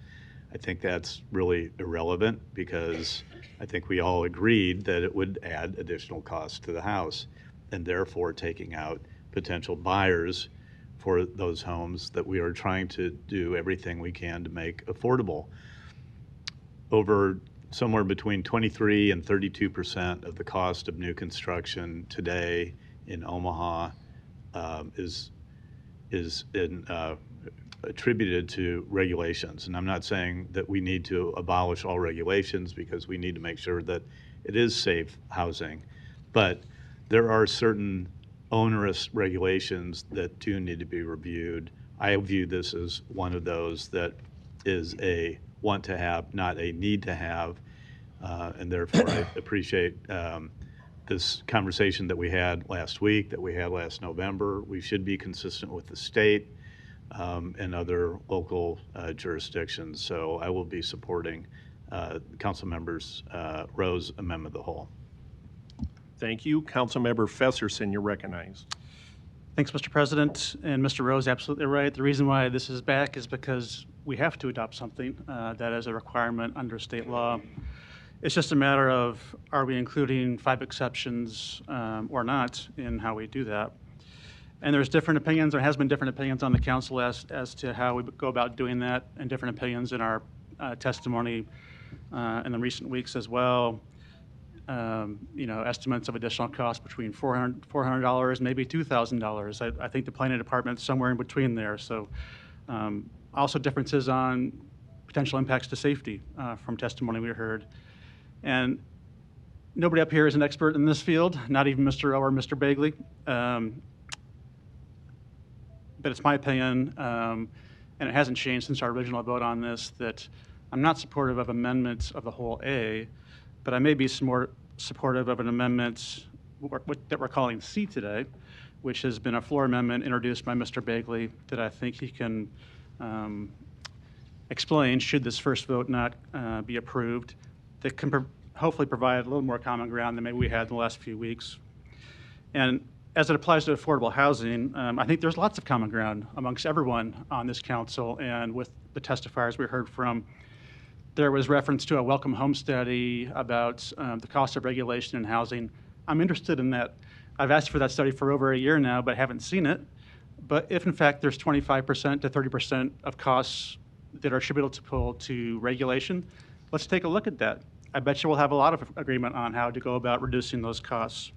Q: I think that's really irrelevant, because I think we all agreed that it would add additional cost to the house, and therefore taking out potential buyers for those homes that we are trying to do everything we can to make affordable. Over somewhere between 23 and 32% of the cost of new construction today in Omaha is attributed to regulations. And I'm not saying that we need to abolish all regulations, because we need to make sure that it is safe housing. But there are certain onerous regulations that do need to be reviewed. I view this as one of those that is a want to have, not a need to have. And therefore, I appreciate this conversation that we had last week, that we had last November. We should be consistent with the state and other local jurisdictions. So I will be supporting Councilmember Rowe's amendment of the whole.
B: Thank you. Councilmember Fesserson, you're recognized.
H: Thanks, Mr. President. And Mr. Rowe is absolutely right. The reason why this is back is because we have to adopt something that is a requirement under state law. It's just a matter of, are we including 5 exceptions or not in how we do that? And there's different opinions. There has been different opinions on the council as to how we go about doing that, and different opinions in our testimony in the recent weeks as well. Estimates of additional costs between $400, maybe $2,000. I think the planning department's somewhere in between there. So also differences on potential impacts to safety from testimony we heard. And nobody up here is an expert in this field, not even Mr. Rowe or Mr. Bagley. But it's my opinion, and it hasn't changed since our original vote on this, that I'm not supportive of amendments of the whole A, but I may be more supportive of an amendment that we're calling C today, which has been a floor amendment introduced by Mr. Bagley that I think he can explain, should this first vote not be approved, that can hopefully provide a little more common ground than maybe we had in the last few weeks. And as it applies to affordable housing, I think there's lots of common ground amongst everyone on this council. And with the testifiers we heard from, there was reference to a welcome home study about the cost of regulation in housing. I'm interested in that. I've asked for that study for over a year now, but haven't seen it. But if in fact there's 25% to 30% of costs that are attributable to regulation, let's take a look at that. I bet you we'll have a lot of agreement on how to go about reducing those costs.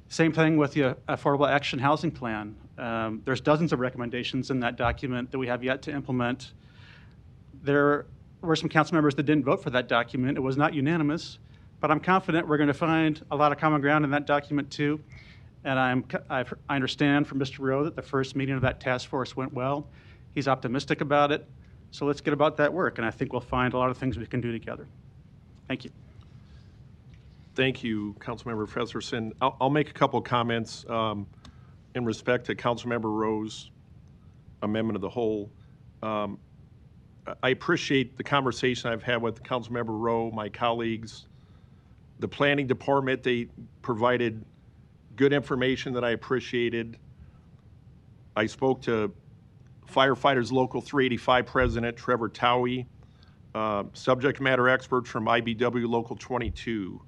H: Same thing with the Affordable Action Housing Plan. There's dozens of recommendations in that document that we have yet to implement. There were some council members that didn't vote for that document. It was not unanimous, but I'm confident we're going to find a lot of common ground in that document too. And I understand from Mr. Rowe that the first meeting of that task force went well. He's optimistic about it. So let's get about that work, and I think we'll find a lot of things we can do together. Thank you.
B: Thank you, Councilmember Festerson. I'll make a couple comments in respect to Councilmember Rowe's amendment of the whole. I appreciate the conversation I've had with Councilmember Rowe, my colleagues, the planning department. They provided good information that I appreciated. I spoke to Firefighters Local 385 President Trevor Towie, subject matter experts from IBW Local 22.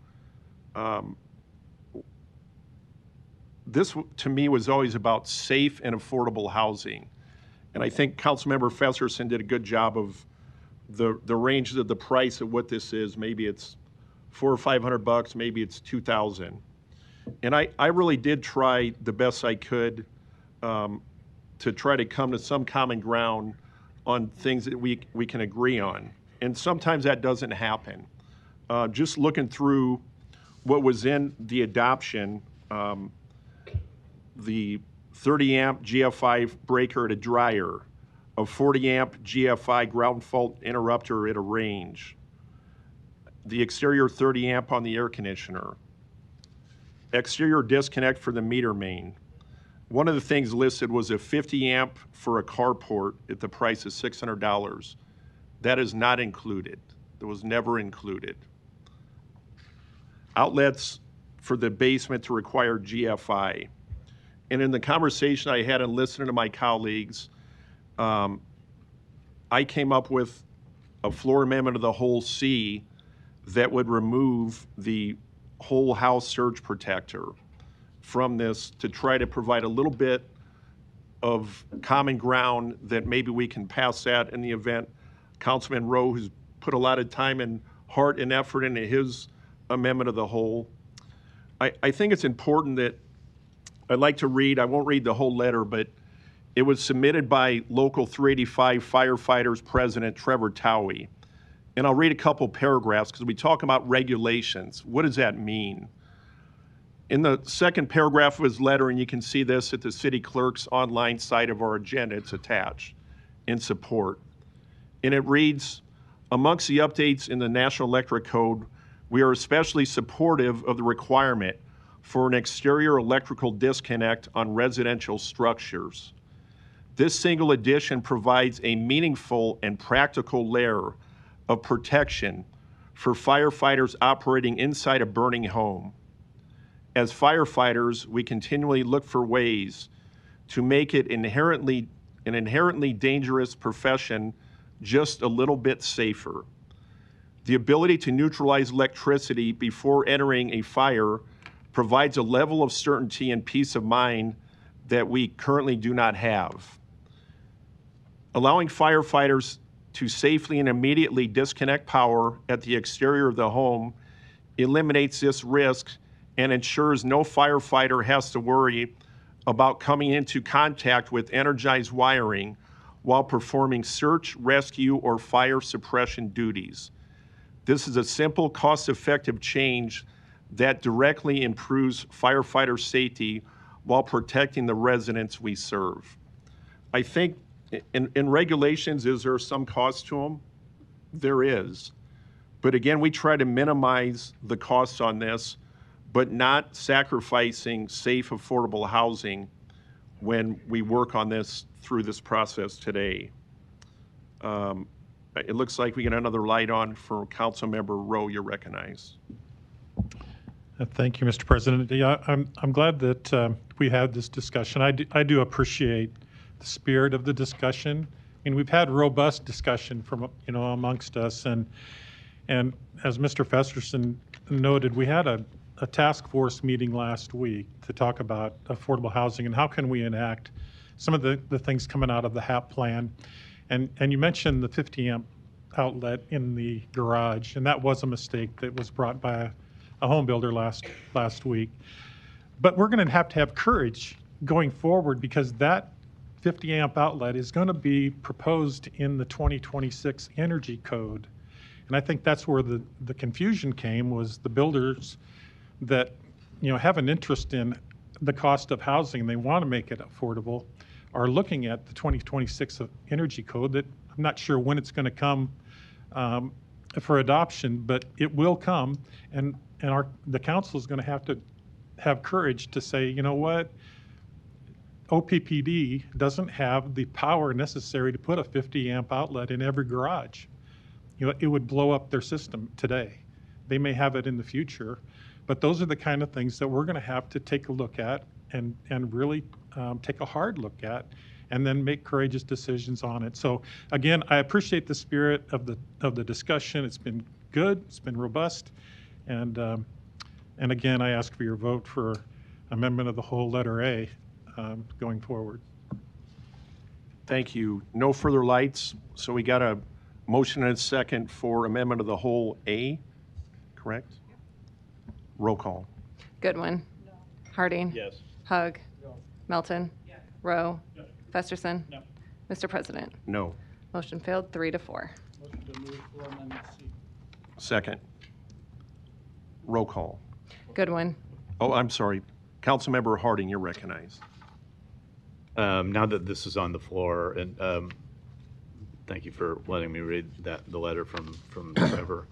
B: This, to me, was always about safe and affordable housing. And I think Councilmember Festerson did a good job of the ranges of the price of what this is. Maybe it's $400 or $500, maybe it's $2,000. And I really did try the best I could to try to come to some common ground on things that we can agree on. And sometimes that doesn't happen. Just looking through what was in the adoption, the 30 amp GFI breaker at a dryer, a 40 amp GFI ground fault interrupter at a range, the exterior 30 amp on the air conditioner, exterior disconnect for the meter main. One of the things listed was a 50 amp for a carport at the price of $600. That is not included. That was never included. Outlets for the basement to require GFI. And in the conversation I had and listening to my colleagues, I came up with a floor amendment of the whole C that would remove the whole house surge protector from this to try to provide a little bit of common ground that maybe we can pass that in the event Councilman Rowe, who's put a lot of time and heart and effort into his amendment of the whole. I think it's important that I'd like to read, I won't read the whole letter, but it was submitted by Local 385 Firefighters President Trevor Towie. And I'll read a couple paragraphs because we talk about regulations. What does that mean? In the second paragraph of his letter, and you can see this at the city clerk's online site of our agenda, it's attached in support. And it reads, amongst the updates in the National Electric Code, we are especially supportive of the requirement for an exterior electrical disconnect on residential structures. This single addition provides a meaningful and practical layer of protection for firefighters operating inside a burning home. As firefighters, we continually look for ways to make it an inherently dangerous profession just a little bit safer. The ability to neutralize electricity before entering a fire provides a level of certainty and peace of mind that we currently do not have. Allowing firefighters to safely and immediately disconnect power at the exterior of the home eliminates this risk and ensures no firefighter has to worry about coming into contact with energized wiring while performing search, rescue, or fire suppression duties. This is a simple, cost-effective change that directly improves firefighter safety while protecting the residents we serve. I think in regulations, is there some cost to them? There is. But again, we try to minimize the costs on this, but not sacrificing safe, affordable housing when we work on this through this process today. It looks like we get another light on for Councilmember Rowe. You're recognized.
C: Thank you, Mr. President. Yeah, I'm glad that we had this discussion. I do appreciate the spirit of the discussion. I mean, we've had robust discussion from amongst us, and as Mr. Festerson noted, we had a task force meeting last week to talk about affordable housing and how can we enact some of the things coming out of the HAP plan. And you mentioned the 50 amp outlet in the garage, and that was a mistake that was brought by a home builder last week. But we're going to have courage going forward, because that 50 amp outlet is going to be proposed in the 2026 energy code. And I think that's where the confusion came, was the builders that have an interest in the cost of housing, they want to make it affordable, are looking at the 2026 energy code that I'm not sure when it's going to come for adoption, but it will come, and the council is going to have courage to say, you know what, OPPD doesn't have the power necessary to put a 50 amp outlet in every garage. It would blow up their system today. They may have it in the future, but those are the kind of things that we're going to have to take a look at and really take a hard look at, and then make courageous decisions on it. So again, I appreciate the spirit of the discussion. It's been good. It's been robust, and again, I ask for your vote for amendment of the whole letter A going forward.
B: Thank you. No further lights. So we got a motion and a second for amendment of the whole A, correct? Roll call.
A: Goodwin. Harding.
Q: Yes.
A: Hug. Melton. Rowe. Festerson. Mr. President.
B: No.
A: Motion failed 3-4.
E: Motion to move for amendment C.
B: Second. Roll call.
A: Goodwin.
B: Oh, I'm sorry. Councilmember Harding, you're recognized.
Q: Now that this is on the floor, and thank you for letting me read the letter from Trevor.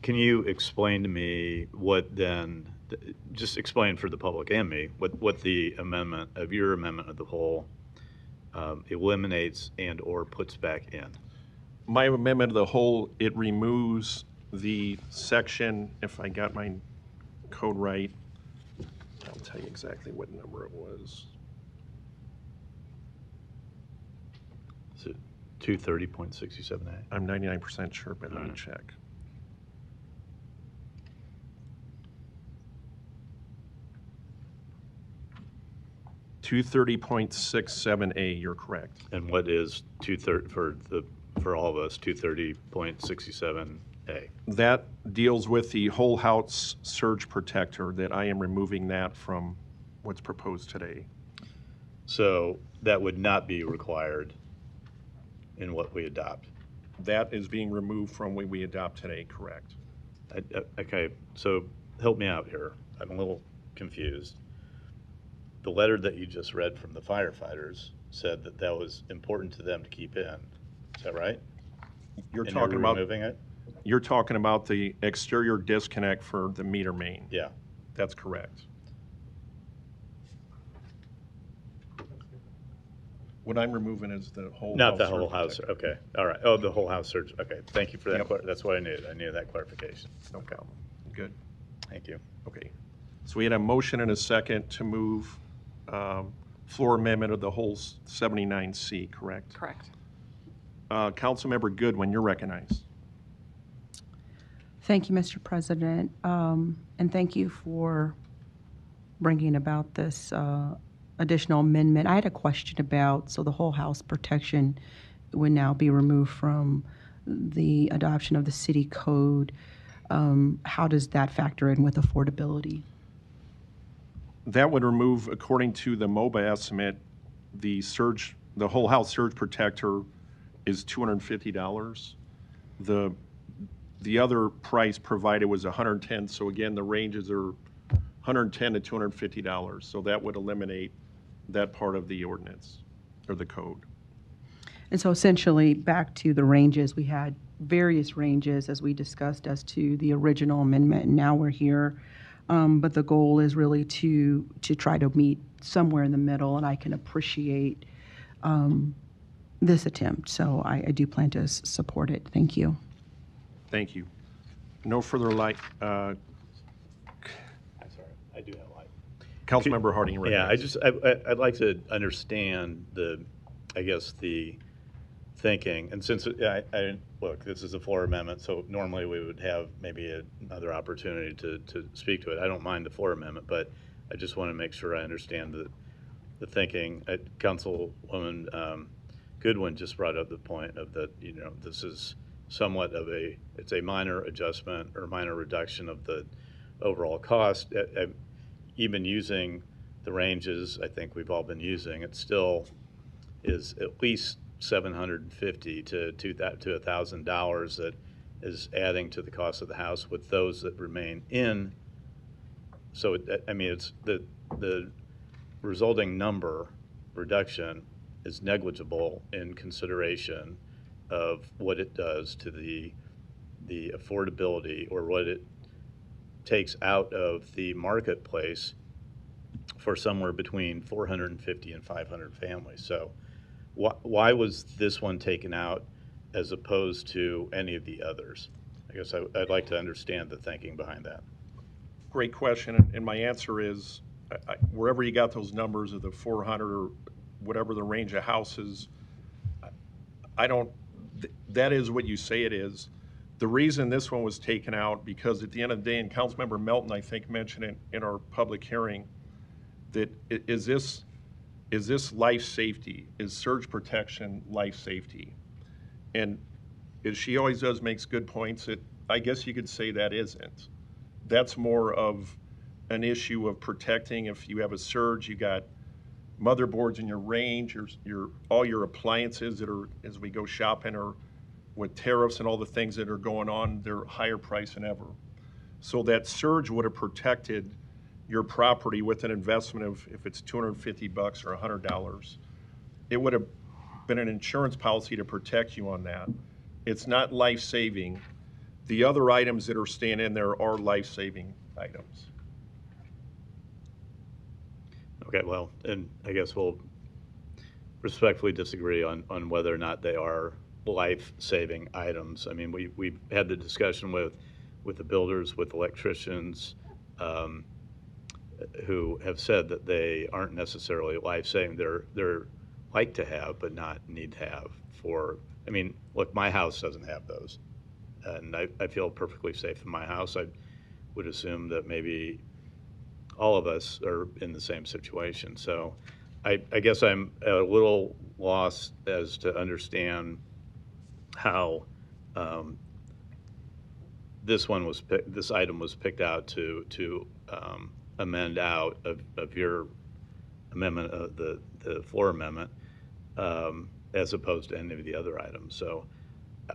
Q: Can you explain to me what then, just explain for the public and me, what the amendment of your amendment of the whole eliminates and or puts back in?
B: My amendment of the whole, it removes the section, if I got my code right, I'll tell you exactly what number it was.
Q: Is it 230.67A?
B: I'm 99% sure, but let me check. $230.67A, you're correct.
Q: And what is 230 for all of us, 230.67A?
B: That deals with the whole house surge protector, that I am removing that from what's proposed today.
Q: So that would not be required in what we adopt?
B: That is being removed from what we adopt today, correct?
Q: Okay, so help me out here. I'm a little confused. The letter that you just read from the firefighters said that that was important to them to keep in. Is that right?
B: You're
Q: And
B: talking about
Q: removing it?
B: You're talking about the exterior disconnect for the meter main.
Q: Yeah.
B: That's correct. What I'm removing is the whole
Q: Not
B: house
Q: the whole
B: surge
Q: house,
B: protector.
Q: okay, all right. Oh, the whole house surge, okay. Thank you for that.
B: Yep.
Q: That's what I needed. I needed that clarification.
B: No problem. Good.
Q: Thank you.
B: Okay. So we had a motion and a second to move floor amendment of the whole 79C, correct?
A: Correct.
B: Councilmember Goodwin, you're recognized.
S: Thank you, Mr. President, and thank you for bringing about this additional amendment. I had a question about, so the whole house protection would now be removed from the adoption of the city code. How does that factor in with affordability?
B: That would remove, according to the MOBA estimate, the whole house surge protector is $250. The other price provided was $110. So again, the ranges are $110 to $250. So that would eliminate that part of the ordinance or the code.
S: And so essentially, back to the ranges, we had various ranges as we discussed as to the original amendment, and now we're here. But the goal is really to try to meet somewhere in the middle, and I can appreciate this attempt. So I do plan to support it. Thank you.
B: Thank you. No further
Q: I do have life.
B: Councilmember Harding.
Q: Yeah,
B: recognized.
Q: I'd like to understand the thinking, and since look, this is a floor amendment, so normally we would have maybe another opportunity to speak to it. I don't mind the floor amendment, but I just want to make sure I understand the thinking. Councilwoman Goodwin just brought up the point of that, this is somewhat of it's a minor adjustment or minor reduction of the overall cost. Even using the ranges I think we've all been using, it still is at least $750 to $1,000 that is adding to the cost of the house with those that remain in. So it's the resulting number reduction is negligible in consideration of what it does to the affordability, or what it takes out of the marketplace for somewhere between 450 and 500 families. So why was this one taken out as opposed to any of the others? I guess I'd like to understand the thinking behind that.
B: Great question, and my answer is, wherever you got those numbers of the 400 or whatever the range of houses, that is what you say it is. The reason this one was taken out, because at the end of the day, and Councilmember Melton, I think, mentioned it in our public hearing, that is this life safety? Is surge protection life safety? And as she always does, makes good points, I guess you could say that isn't. That's more of an issue of protecting. If you have a surge, you got motherboards in your range, all your appliances that are, as we go shopping, or with tariffs and all the things that are going on, they're higher price than ever. So that surge would have protected your property with an investment of, if it's $250 or $100, it would have been an insurance policy to protect you on that. It's not life-saving. The other items that are staying in there are life-saving items.
Q: Okay, well, and I guess we'll respectfully disagree on whether or not they are life-saving items. I mean, we've had the discussion with the builders, with electricians, who have said that they aren't necessarily life-saving. They're like to have, but not need to have. I mean, look, my house doesn't have those, and I feel perfectly safe in my house. I would assume that maybe all of us are in the same situation. So I guess I'm a little lost as to understand how this item was picked out to amend out of your amendment, the floor amendment, as opposed to any of the other items. So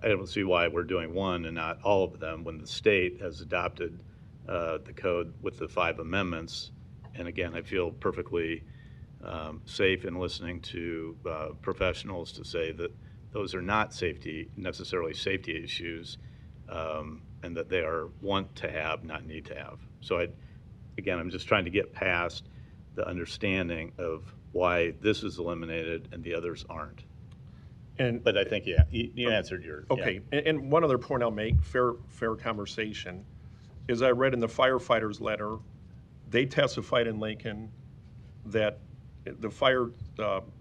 Q: I don't see why we're doing one and not all of them when the state has adopted the code with the 5 amendments. And again, I feel perfectly safe in listening to professionals to say that those are not necessarily safety issues, and that they are want to have, not need to have. So again, I'm just trying to get past the understanding of why this is eliminated and the others aren't. But I think, you answered your...
B: Okay, yeah. And one other point I'll make, fair conversation, is I read in the firefighters' letter, they testified in Lincoln that the fire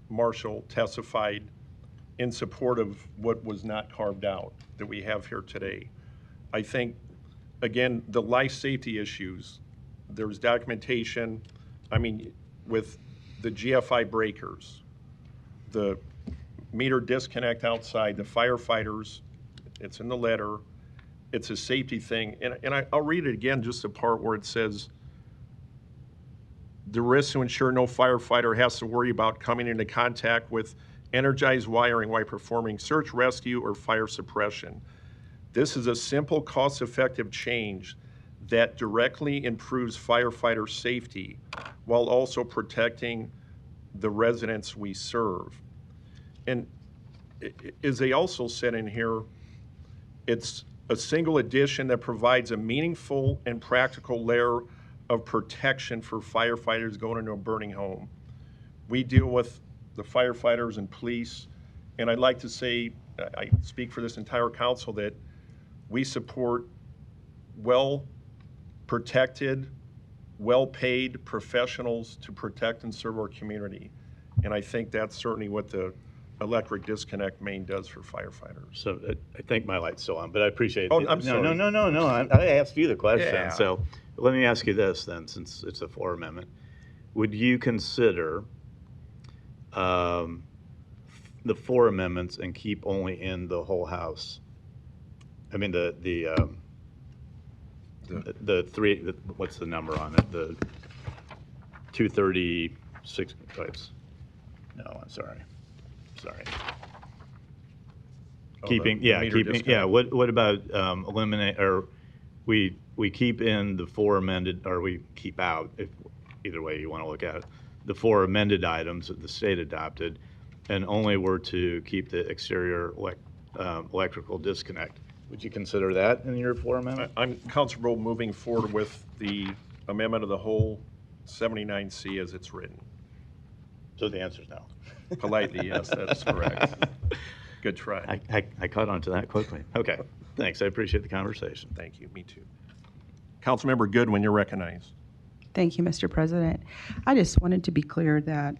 B: marshal testified in support of what was not carved out that we have here today. I think, again, the life safety issues, there's documentation, I mean, with the GFI breakers, the meter disconnect outside, the firefighters, it's in the letter, it's a safety thing. And I'll read it again, just the part where it says, the risk to ensure no firefighter has to worry about coming into contact with energized wiring while performing search, rescue, or fire suppression. This is a simple, cost-effective change that directly improves firefighter safety while also protecting the residents we serve. And as they also said in here, it's a single addition that provides a meaningful and practical layer of protection for firefighters going into a burning home. We deal with the firefighters and police, and I'd like to say, I speak for this entire council, that we support well-protected well-paid professionals to protect and serve our community. And I think that's certainly what the electric disconnect main does for firefighters.
Q: So I think my light's still on, but I appreciate it.
B: Oh, I'm sorry.
Q: No. I asked you the question.
B: Yeah.
Q: So let me ask you this then, since it's a floor amendment. Would you consider the 4 amendments and keep only in the whole house? I mean, the 3, what's the number on it? The 236 types. No, I'm sorry.
B: Oh,
Q: Keeping,
B: the meter
Q: keeping,
B: disconnect.
Q: what about eliminate, or we keep in the 4 amended, or we keep out, if either way you want to look at it, the 4 amended items that the state adopted, and only were to keep the exterior electrical disconnect. Would you consider that in your 4 amendment?
B: I'm comfortable moving forward with the amendment of the whole 79C as it's written.
Q: So the answer is no.
B: Politely, yes, that's correct. Good try.
Q: I caught on to that quickly. Okay, thanks. I appreciate the conversation.
B: Thank you. Me too. Councilmember Goodwin, you're recognized.
S: Thank you, Mr. President. I just wanted to be clear that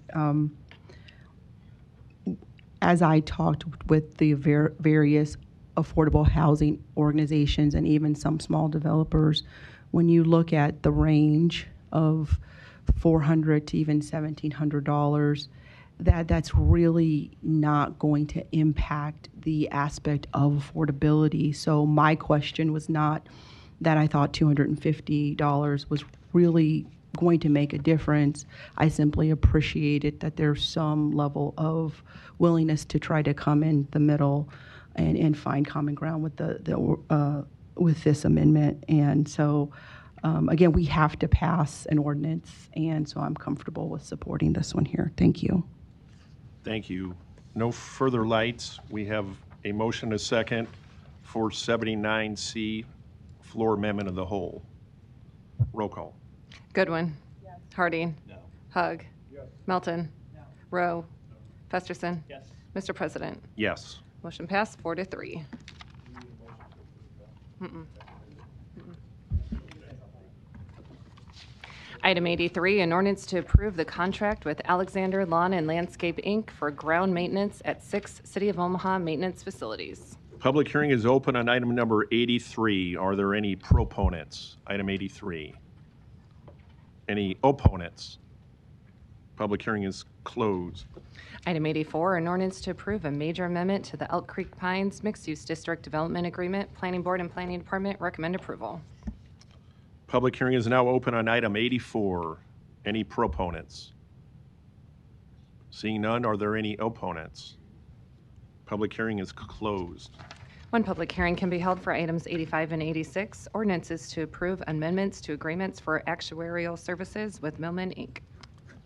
S: as I talked with the various affordable housing organizations and even some small developers, when you look at the range of $400 to even $1,700, that's really not going to impact the aspect of affordability. So my question was not that I thought $250 was really going to make a difference. I simply appreciated that there's some level of willingness to try to come in the middle and find common ground with with this amendment. And so, again, we have to pass an ordinance, and so I'm comfortable with supporting this one here. Thank you.
B: Thank you. No further lights. We have a motion, a second, for 79C floor amendment of the whole. Roll call.
A: Goodwin. Harding. Hug. Melton. Rowe. Festerson. Mr. President.
B: Yes.
A: Motion passed 4-3. Item 83, an ordinance to approve the contract with Alexander Lawn and Landscape, Inc. for ground maintenance at 6 City of Omaha maintenance facilities.
B: Public hearing is open on item number 83. Are there any proponents? Item 83. Any opponents? Public hearing is closed.
A: Item 84, an ordinance to approve a major amendment to the Elk Creek Pines Mixed-Use District Development Agreement. Planning Board and Planning Department recommend approval.
B: Public hearing is now open on item 84. Any proponents? Seeing none, are there any opponents? Public hearing is closed.
A: One public hearing can be held for items 85 and 86, ordinances to approve amendments to agreements for actuarial services with Millman, Inc.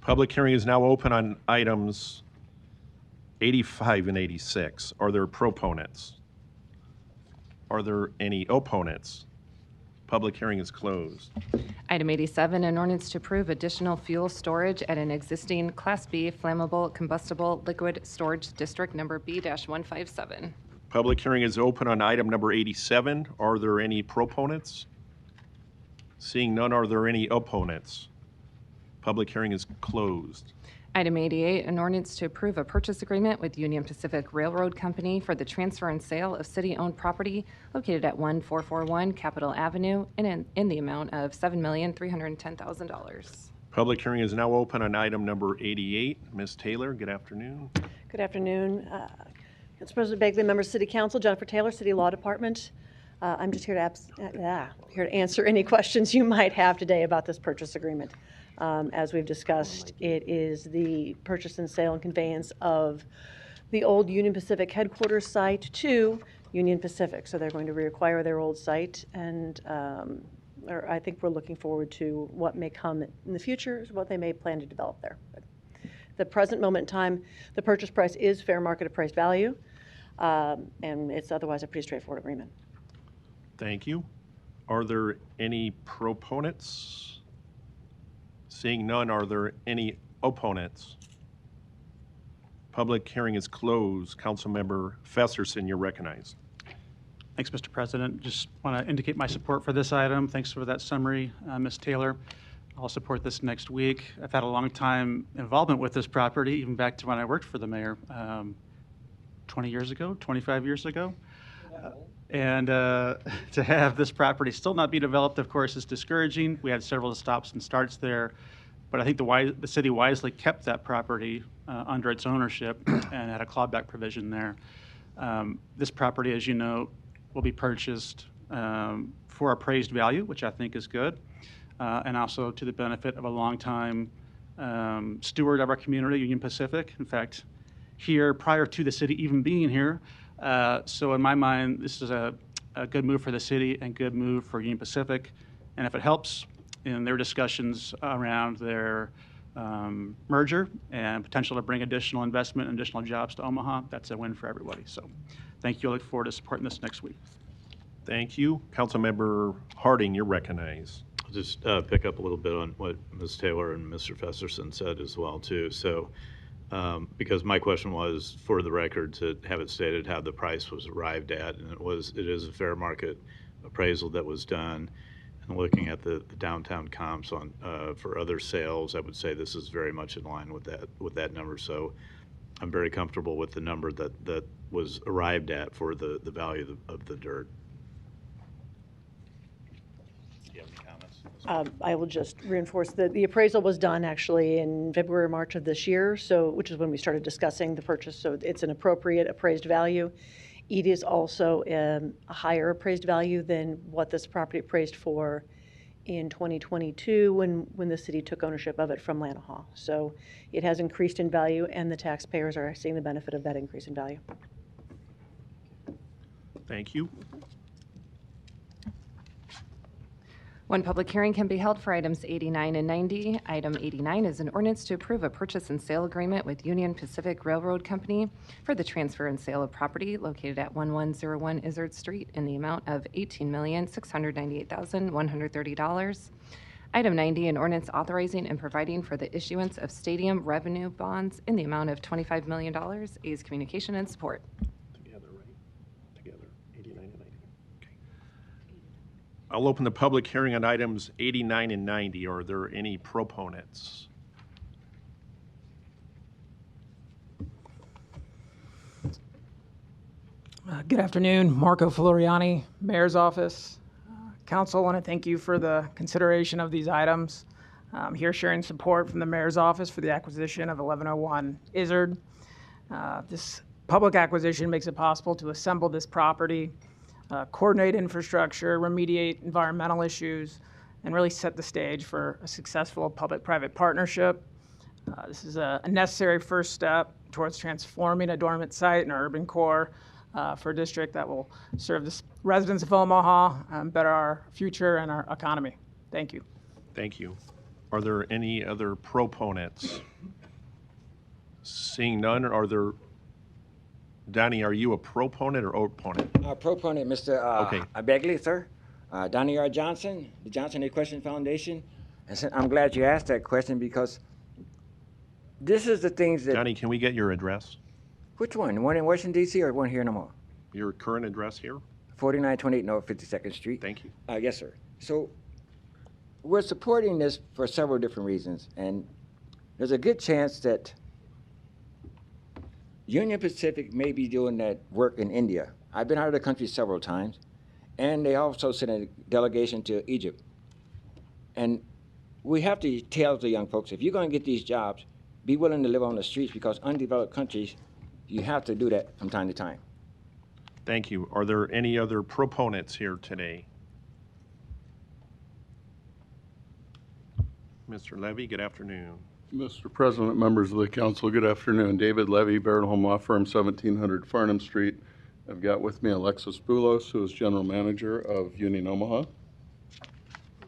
B: Public hearing is now open on items 85 and 86. Are there proponents? Are there any opponents? Public hearing is closed.
A: Item 87, an ordinance to approve additional fuel storage at an existing Class B flammable combustible liquid storage district number B-157.
B: Public hearing is open on item number 87. Are there any proponents? Seeing none, are there any opponents? Public hearing is closed.
A: Item 88, an ordinance to approve a purchase agreement with Union Pacific Railroad Company for the transfer and sale of city-owned property located at 1441 Capitol Avenue in the amount of $7,310,000.
B: Public hearing is now open on item number 88. Ms. Taylor, good afternoon.
U: Good afternoon. Council President Begley, members of City Council, Jennifer Taylor, City Law Department. I'm just here to answer any questions you might have today about this purchase agreement. As we've discussed, it is the purchase and sale and conveyance of the old Union Pacific headquarters site to Union Pacific. So they're going to reacquire their old site, and I think we're looking forward to what may come in the future, what they may plan to develop there. But the present moment in time, the purchase price is fair market appraised value, and it's otherwise a pretty straightforward agreement.
B: Thank you. Are there any proponents? Seeing none, are there any opponents? Public hearing is closed. Councilmember Festerson, you're recognized.
H: Thanks, Mr. President. Just want to indicate my support for this item. Thanks for that summary, Ms. Taylor. I'll support this next week. I've had a long time involvement with this property, even back to when I worked for the mayor 20 years ago, 25 years ago. And to have this property still not be developed, of course, is discouraging. We had several stops and starts there, but I think the city wisely kept that property under its ownership and had a clawback provision there. This property, as you know, will be purchased for appraised value, which I think is good, and also to the benefit of a longtime steward of our community, Union Pacific. In fact, here prior to the city even being here. So in my mind, this is a good move for the city and good move for Union Pacific. And if it helps in their discussions around their merger and potential to bring additional investment and additional jobs to Omaha, that's a win for everybody. So thank you. I look forward to supporting this next week.
B: Thank you. Councilmember Harding, you're recognized.
Q: I'll just pick up a little bit on what Ms. Taylor and Mr. Festerson said as well, too. So because my question was, for the record, to have it stated how the price was arrived at, and it is a fair market appraisal that was done. And looking at the downtown comps on for other sales, I would say this is very much in line with that number. So I'm very comfortable with the number that was arrived at for the value of the dirt. Do you have any comments?
U: I will just reinforce that the appraisal was done actually in February, March of this year, which is when we started discussing the purchase. So it's an appropriate appraised value. It is also a higher appraised value than what this property appraised for in 2022 when the city took ownership of it from Lanahaw. So it has increased in value, and the taxpayers are seeing the benefit of that increase in value.
B: Thank you.
A: One public hearing can be held for items 89 and 90. Item 89 is an ordinance to approve a purchase and sale agreement with Union Pacific Railroad Company for the transfer and sale of property located at 1101 Izzard Street in the amount of $18,698,130. Item 90, an ordinance authorizing and providing for the issuance of stadium revenue bonds in the amount of $25 million. A's communication and support.
B: Together, right? Together, 89 and 90. Okay. I'll open the public hearing on items 89 and 90. Are there any proponents?
D: Good afternoon, Marco Floriani, Mayor's Office. Council, I want to thank you for the consideration of these items. I'm here sharing support from the Mayor's Office for the acquisition of 1101 Izzard. This public acquisition makes it possible to assemble this property, coordinate infrastructure, remediate environmental issues, and really set the stage for a successful public-private partnership. This is a necessary first step towards transforming a dormant site in our urban core for a district that will serve the residents of Omaha and better our future and our economy. Thank you.
B: Thank you. Are there any other proponents? Seeing none, are there, Donnie, are you a proponent or opponent?
N: Proponent, Mr.
B: Okay.
N: Begley, sir. Donnie R. Johnson, the Johnson Equestrian Foundation. And I'm glad you asked that question because this is the things that...
B: Donnie, can we get your address?
N: Which one? One in Washington, D.C. or one here in Omaha?
B: Your current address here?
N: 4928 North 52nd Street.
B: Thank you.
N: Yes, sir. So we're supporting this for several different reasons. And there's a good chance that Union Pacific may be doing that work in India. I've been out of the country several times. And they also sent a delegation to Egypt. And we have to tell the young folks, if you're going to get these jobs, be willing to live on the streets because undeveloped countries, you have to do that from time to time.
B: Thank you. Are there any other proponents here today? Mr. Levy, good afternoon.
V: Mr. President, members of the council, good afternoon. David Levy, Barrett Home Law Firm, 1700 Farnham Street. I've got with me Alexis Boulos, who is General Manager of Union Omaha. I'm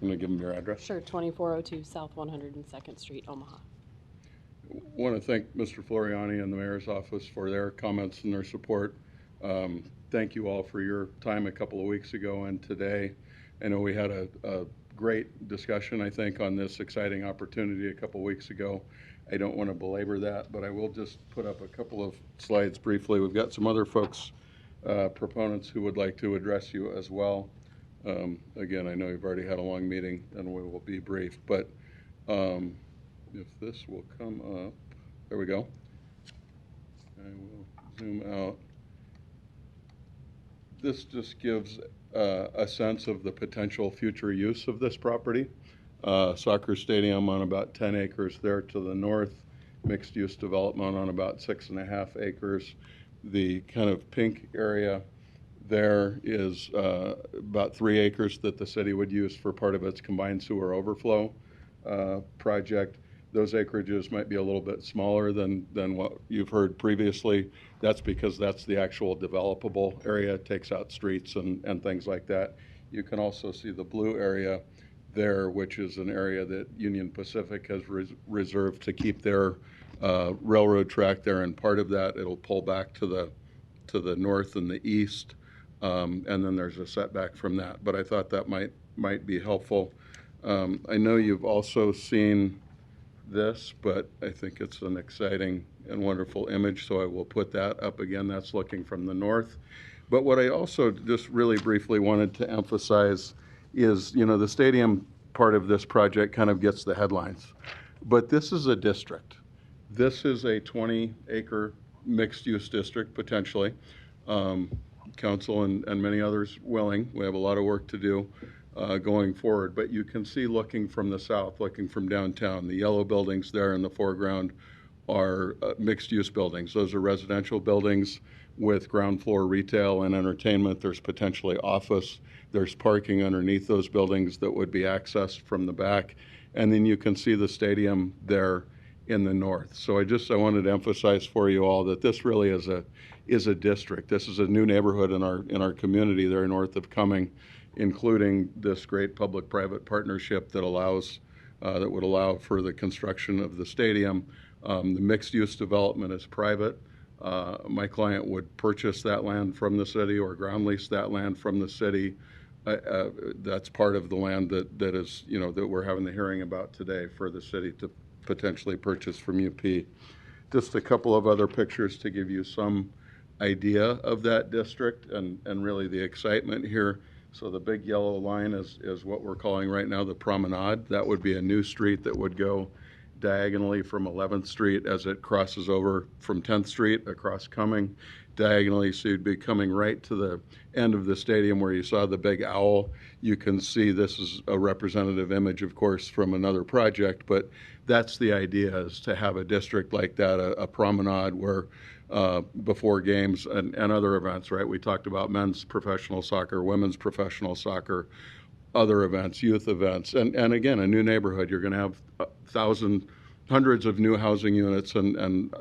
V: going to give them your address.
W: Sure, 2402 South 102nd Street, Omaha.
V: I want to thank Mr. Floriani and the Mayor's Office for their comments and their support. Thank you all for your time a couple of weeks ago and today. I know we had a great discussion, I think, on this exciting opportunity a couple of weeks ago. I don't want to belabor that, but I will just put up a couple of slides briefly. We've got some other folks, proponents, who would like to address you as well. Again, I know you've already had a long meeting and we will be brief, but If this will come up, there we go. I will zoom out. This just gives a sense of the potential future use of this property. Soccer stadium on about 10 acres there to the north, mixed use development on about 6.5 acres. The kind of pink area there is about 3 acres that the city would use for part of its combined sewer overflow project. Those acreages might be a little bit smaller than what you've heard previously. That's because that's the actual developable area. It takes out streets and things like that. You can also see the blue area there, which is an area that Union Pacific has reserved to keep their railroad track there, and part of that it'll pull back to the north and the east, and then there's a setback from that. But I thought that might be helpful. I know you've also seen this, but I think it's an exciting and wonderful image, so I will put that up again. That's looking from the north. But what I also just really briefly wanted to emphasize is, you know, the stadium part of this project kind of gets the headlines, but this is a district. This is a 20-acre mixed-use district, potentially. Council and many others willing. We have a lot of work to do going forward, but you can see, looking from the south, looking from downtown, the yellow buildings there in the foreground are mixed-use buildings. Those are residential buildings with ground floor retail and entertainment. There's potentially office. There's parking underneath those buildings that would be accessed from the back. And then you can see the stadium there in the north. So I wanted to emphasize for you all that this really is a district. This is a new neighborhood in our community there north of Cumming, including this great public-private partnership that would allow for the construction of the stadium. The mixed-use development is private. My client would purchase that land from the city or ground lease that land from the city. That's part of the land that is, you know, that we're having the hearing about today for the city to potentially purchase from UP. Just a couple of other pictures to give you some idea of that district and really the excitement here. So the big yellow line is what we're calling right now the Promenade. That would be a new street that would go diagonally from 11th Street as it crosses over from 10th Street across Cumming diagonally. So you'd be coming right to the end of the stadium where you saw the big owl. You can see this is a representative image, of course, from another project, but that's the idea, is to have a district like that, a promenade where before games and other events, right? We talked about men's professional soccer, women's professional soccer, other events, youth events, and again, a new neighborhood. You're going to have hundreds of new housing units and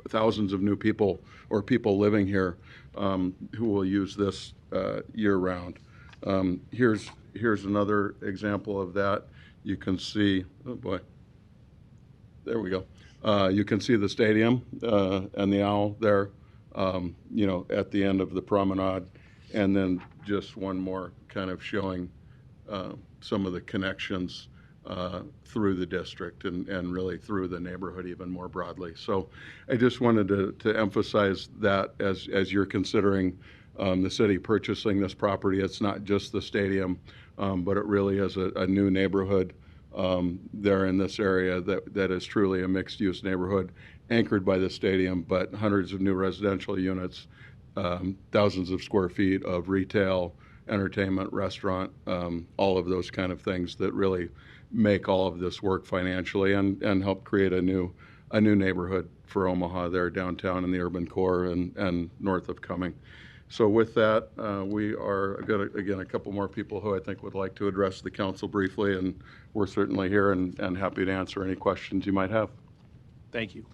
V: thousands of new people or people living here who will use this year-round. Here's another example of that. You can see, oh boy, there we go. You can see the stadium and the owl there, you know, at the end of the promenade, and then just one more kind of showing some of the connections through the district and really through the neighborhood even more broadly. So I just wanted to emphasize that as you're considering the city purchasing this property, it's not just the stadium, but it really is a new neighborhood there in this area that is truly a mixed-use neighborhood anchored by the stadium, but hundreds of new residential units, thousands of square feet of retail, entertainment, restaurant, all of those kind of things that really make all of this work financially and help create a new neighborhood for Omaha there downtown in the urban core and north of Cumming. So with that, we are got again a couple more people who I think would like to address the council briefly, and we're certainly here and happy to answer any questions you might have.
B: Thank you.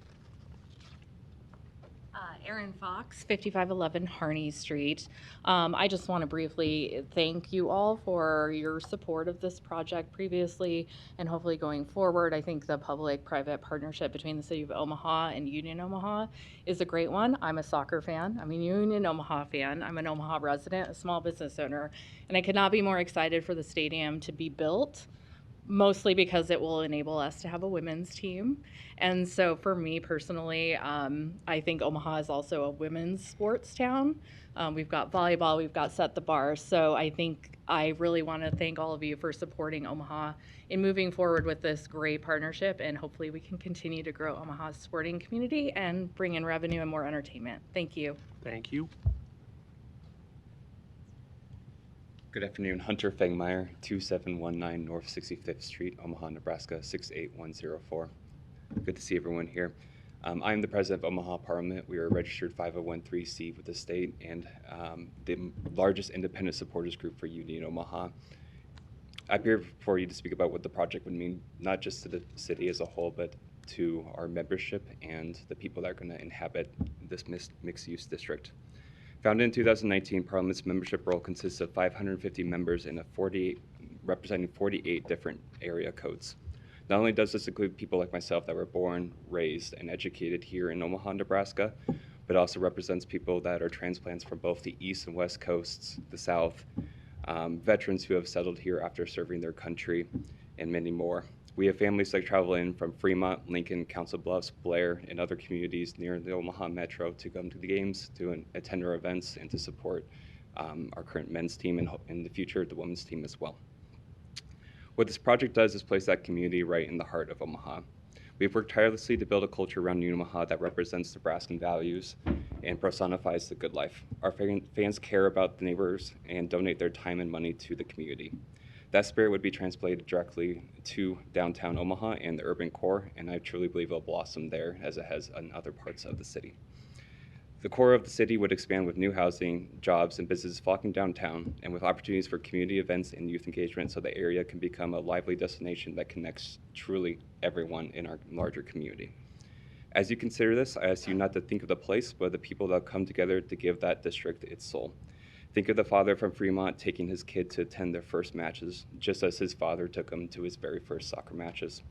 G: Erin Fox, 5511 Harney Street. I just want to briefly thank you all for your support of this project previously and hopefully going forward. I think the public-private partnership between the City of Omaha and Union Omaha is a great one. I'm a soccer fan. I'm a Union Omaha fan. I'm an Omaha resident, a small business owner, and I could not be more excited for the stadium to be built mostly because it will enable us to have a women's team. And so for me personally, I think Omaha is also a women's sports town. We've got volleyball, we've got Set the Bar. So I think I really want to thank all of you for supporting Omaha in moving forward with this great partnership. And hopefully we can continue to grow Omaha's sporting community and bring in revenue and more entertainment. Thank you.
B: Thank you.
J: Good afternoon, Hunter Fengmeyer, 2719 North 65th Street, Omaha, Nebraska, 68104. Good to see everyone here. I am the president of Omaha Parliament. We are a registered 501(c) with the state and the largest independent supporters group for Union Omaha. I'm here for you to speak about what the project would mean, not just to the city as a whole, but to our membership and the people that are going to inhabit this mixed-use district. Founded in 2019, Parliament's membership roll consists of 550 members in representing 48 different area codes. Not only does this include people like myself that were born, raised, and educated here in Omaha, Nebraska, but also represents people that are transplants from both the east and west coasts, the south, veterans who have settled here after serving their country, and many more. We have families that travel in from Fremont, Lincoln, Council Bluffs, Blair, and other communities near the Omaha Metro to come to the games, to attend our events, and to support our current men's team and in the future the women's team as well. What this project does is place that community right in the heart of Omaha. We've worked tirelessly to build a culture around Omaha that represents Nebraskan values and personifies the good life. Our fans care about the neighbors and donate their time and money to the community. That spirit would be translated directly to downtown Omaha and the urban core, and I truly believe it'll blossom there as it has in other parts of the city. The core of the city would expand with new housing, jobs, and businesses flocking downtown, and with opportunities for community events and youth engagement so the area can become a lively destination that connects truly everyone in our larger community. As you consider this, I ask you not to think of the place, but the people that come together to give that district its soul. Think of the father from Fremont taking his kid to attend their first matches, just as his father took him to his very first soccer matches.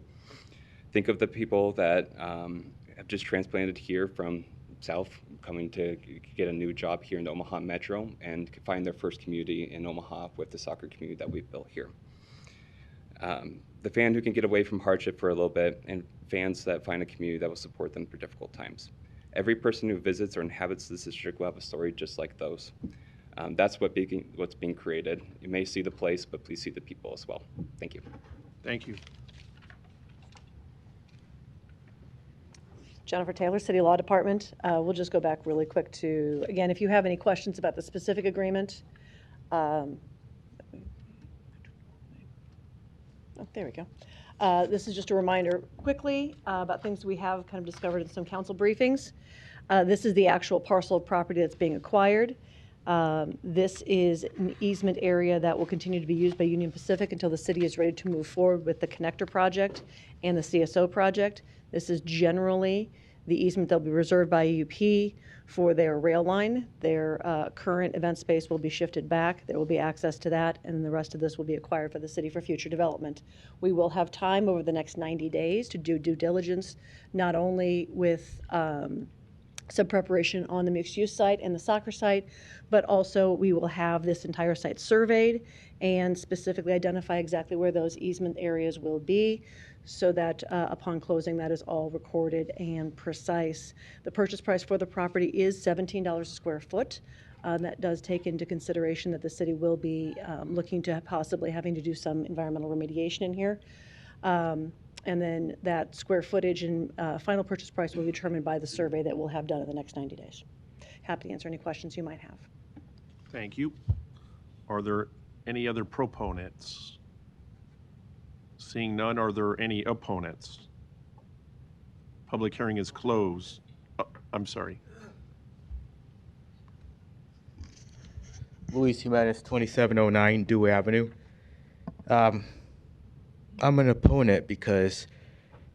J: Think of the people that have just transplanted here from south, coming to get a new job here in the Omaha Metro and find their first community in Omaha with the soccer community that we've built here. The fan who can get away from hardship for a little bit, and fans that find a community that will support them through difficult times. Every person who visits or inhabits this district will have a story just like those. That's what's being created. You may see the place, but please see the people as well. Thank you.
B: Thank you.
U: Jennifer Taylor, City Law Department. We'll just go back really quick to, again, if you have any questions about the specific agreement. Oh, there we go. This is just a reminder quickly about things we have kind of discovered in some council briefings. This is the actual parcel of property that's being acquired. This is an easement area that will continue to be used by Union Pacific until the city is ready to move forward with the connector project and the CSO project. This is generally the easement that will be reserved by UP for their rail line. Their current event space will be shifted back. There will be access to that, and the rest of this will be acquired for the city for future development. We will have time over the next 90 days to do due diligence, not only with some preparation on the mixed-use site and the soccer site, but also we will have this entire site surveyed and specifically identify exactly where those easement areas will be so that upon closing that is all recorded and precise. The purchase price for the property is $17 a square foot. That does take into consideration that the city will be looking to possibly having to do some environmental remediation in here. And then that square footage and final purchase price will be determined by the survey that we'll have done in the next 90 days. Happy to answer any questions you might have.
B: Thank you. Are there any other proponents? Seeing none, are there any opponents? Public hearing is closed. I'm sorry.
M: Luis Jimenez, 2709 Dewey Avenue. I'm an opponent because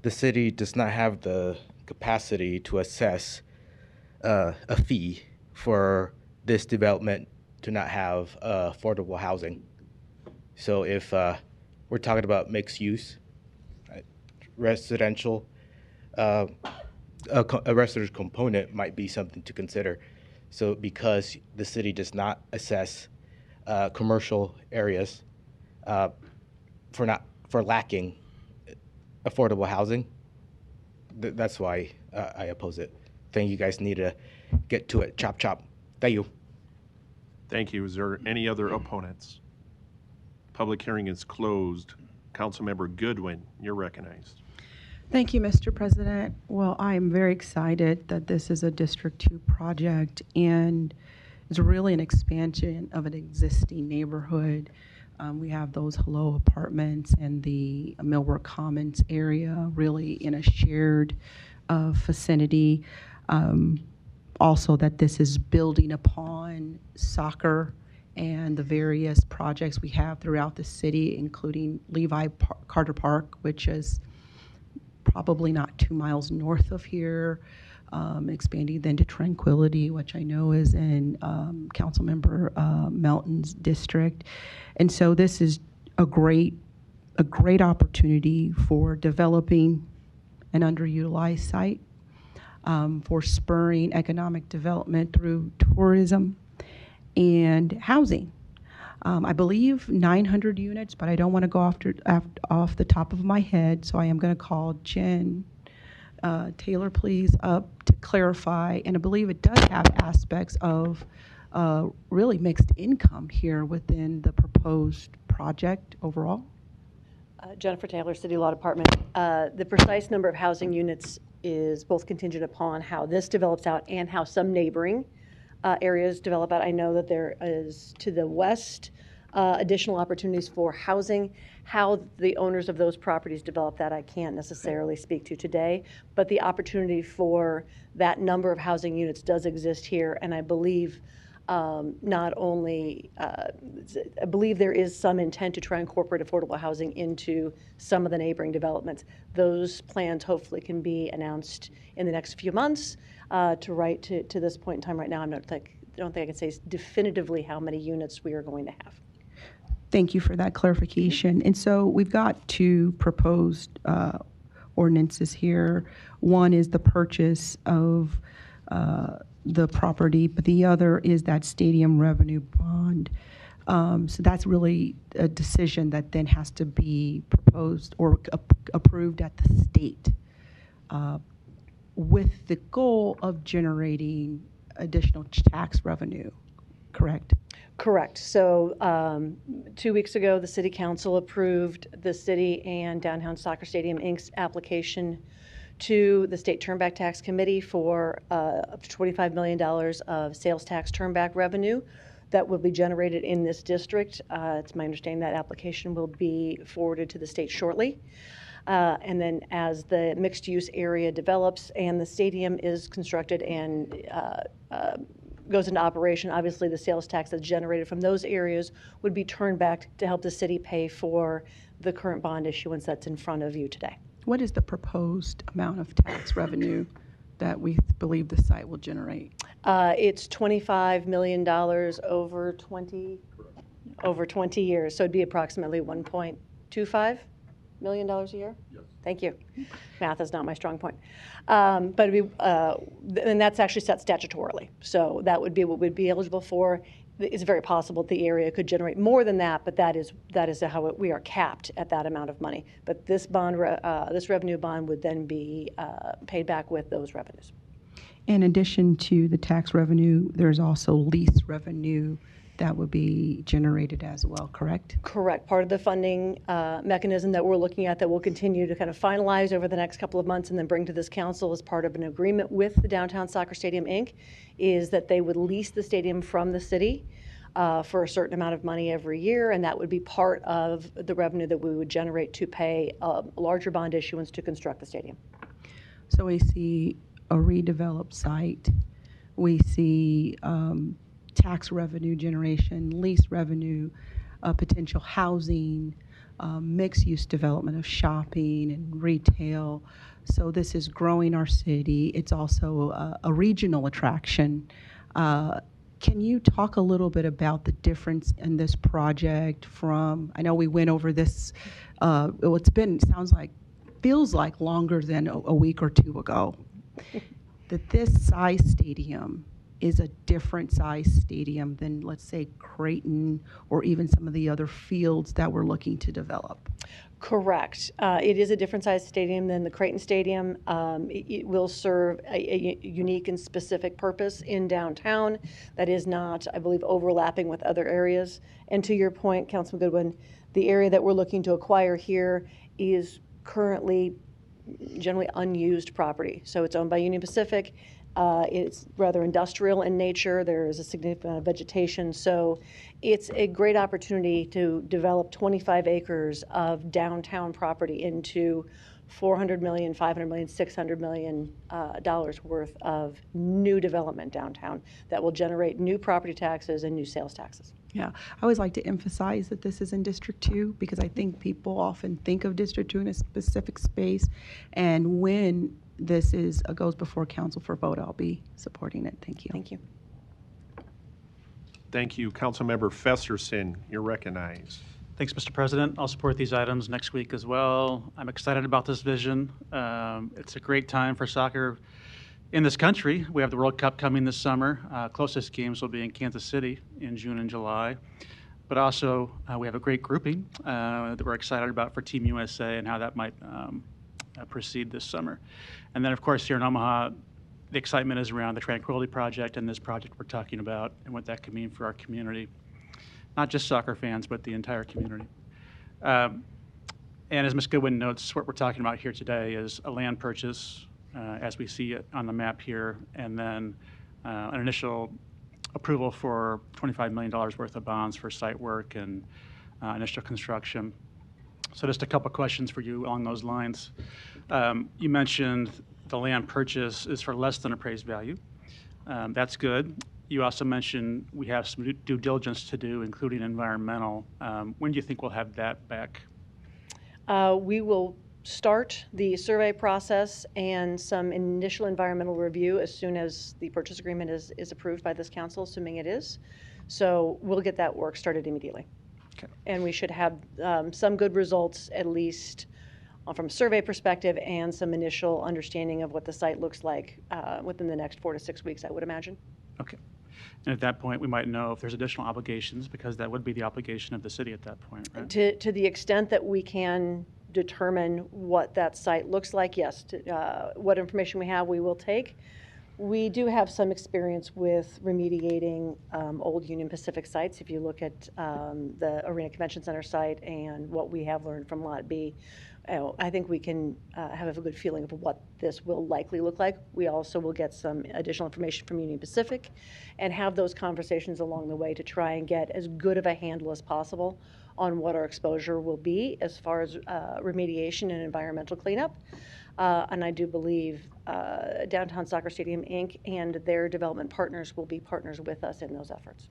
M: the city does not have the capacity to assess a fee for this development to not have affordable housing. So if we're talking about mixed use, residential, a residential component might be something to consider. So because the city does not assess commercial areas for for lacking affordable housing. That's why I oppose it. I think you guys need to get to it. Chop, chop. Thank you.
B: Thank you. Is there any other opponents? Public hearing is closed. Councilmember Goodwin, you're recognized.
S: Thank you, Mr. President. Well, I am very excited that this is a District 2 project, and it's really an expansion of an existing neighborhood. We have those Hello apartments and the Millbrook Commons area really in a shared vicinity. Also that this is building upon soccer and the various projects we have throughout the city, including Carter Park, which is probably not 2 miles north of here, expanding then to Tranquility, which I know is in Councilmember Melton's district. And so this is a great opportunity for developing an underutilized site, for spurring economic development through tourism and housing. I believe 900 units, but I don't want to go off the top of my head, so I am going to call Jen Taylor, please, up to clarify. And I believe it does have aspects of really mixed income here within the proposed project overall.
U: Jennifer Taylor, City Law Department. The precise number of housing units is both contingent upon how this develops out and how some neighboring areas develop out. I know that there is to the west additional opportunities for housing. How the owners of those properties develop that, I can't necessarily speak to today, but the opportunity for that number of housing units does exist here, and I believe not only, I believe there is some intent to try and incorporate affordable housing into some of the neighboring developments. Those plans hopefully can be announced in the next few months. To this point in time right now, I don't think I can say definitively how many units we are going to have.
S: Thank you for that clarification. And so we've got two proposed ordinances here. One is the purchase of the property, but the other is that stadium revenue bond. So that's really a decision that then has to be proposed or approved at the state with the goal of generating additional tax revenue, correct?
U: Correct. So 2 weeks ago, the City Council approved the City and Downtown Soccer Stadium Inc.'s application to the State Turnback Tax Committee for up to $25 million of sales tax turnback revenue that will be generated in this district. It's my understanding that application will be forwarded to the state shortly. And then as the mixed-use area develops and the stadium is constructed and goes into operation, obviously the sales tax that's generated from those areas would be turned back to help the city pay for the current bond issuance that's in front of you today.
S: What is the proposed amount of tax revenue that we believe the site will generate?
U: It's $25 million over 20 years, so it'd be approximately $1.25 million a year? Yes. Thank you. Math is not my strong point. But it'd be, and that's actually set statutorily. So that would be what we'd be eligible for. It's very possible the area could generate more than that, but that is how we are capped at that amount of money. But this bond, this revenue bond would then be paid back with those revenues.
S: In addition to the tax revenue, there's also lease revenue that would be generated as well, correct?
U: Correct. Part of the funding mechanism that we're looking at that we'll continue to kind of finalize over the next couple of months and then bring to this council as part of an agreement with the Downtown Soccer Stadium Inc. is that they would lease the stadium from the city for a certain amount of money every year, and that would be part of the revenue that we would generate to pay a larger bond issuance to construct the stadium.
S: So we see a redeveloped site. We see tax revenue generation, lease revenue, potential housing, mixed-use development of shopping and retail. So this is growing our city. It's also a regional attraction. Can you talk a little bit about the difference in this project from, I know we went over this, well, feels like longer than a week or two ago, that this size stadium is a different size stadium than, let's say, Creighton or even some of the other fields that we're looking to develop.
U: Correct. It is a different size stadium than the Creighton Stadium. It will serve a unique and specific purpose in downtown that is not, I believe, overlapping with other areas. And to your point, Councilman Goodwin, the area that we're looking to acquire here is currently generally unused property. So it's owned by Union Pacific. It's rather industrial in nature. There is a significant amount of vegetation. So it's a great opportunity to develop 25 acres of downtown property into $400 million, $500 million, $600 million dollars worth of new development downtown that will generate new property taxes and new sales taxes.
S: Yeah, I always like to emphasize that this is in District 2 because I think people often think of District 2 in a specific space. And when this goes before council for vote, I'll be supporting it. Thank you.
U: Thank you.
B: Thank you. Councilmember Festerson, you're recognized.
H: Thanks, Mr. President. I'll support these items next week as well. I'm excited about this vision. It's a great time for soccer in this country. We have the World Cup coming this summer. Closest games will be in Kansas City in June and July. But also, we have a great grouping that we're excited about for Team USA and how that might proceed this summer. And then, of course, here in Omaha, the excitement is around the Tranquility Project and this project we're talking about and what that could mean for our community. Not just soccer fans, but the entire community. And as Ms. Goodwin notes, what we're talking about here today is a land purchase, as we see it on the map here, and then an initial approval for $25 million worth of bonds for site work and initial construction. So just a couple questions for you along those lines. You mentioned the land purchase is for less than appraised value. That's good. You also mentioned we have some due diligence to do, including environmental. When do you think we'll have that back?
U: We will start the survey process and some initial environmental review as soon as the purchase agreement is approved by this council, assuming it is. So we'll get that work started immediately.
H: Okay.
U: And we should have some good results, at least from a survey perspective, and some initial understanding of what the site looks like within the next 4 to 6 weeks, I would imagine.
H: Okay. And at that point, we might know if there's additional obligations, because that would be the obligation of the city at that point, right?
U: To the extent that we can determine what that site looks like, yes. What information we have, we will take. We do have some experience with remediating old Union Pacific sites. If you look at the Arena Convention Center site and what we have learned from Lot B, I think we can have a good feeling of what this will likely look like. We also will get some additional information from Union Pacific and have those conversations along the way to try and get as good of a handle as possible on what our exposure will be as far as remediation and environmental cleanup. And I do believe Downtown Soccer Stadium, Inc. and their development partners will be partners with us in those efforts.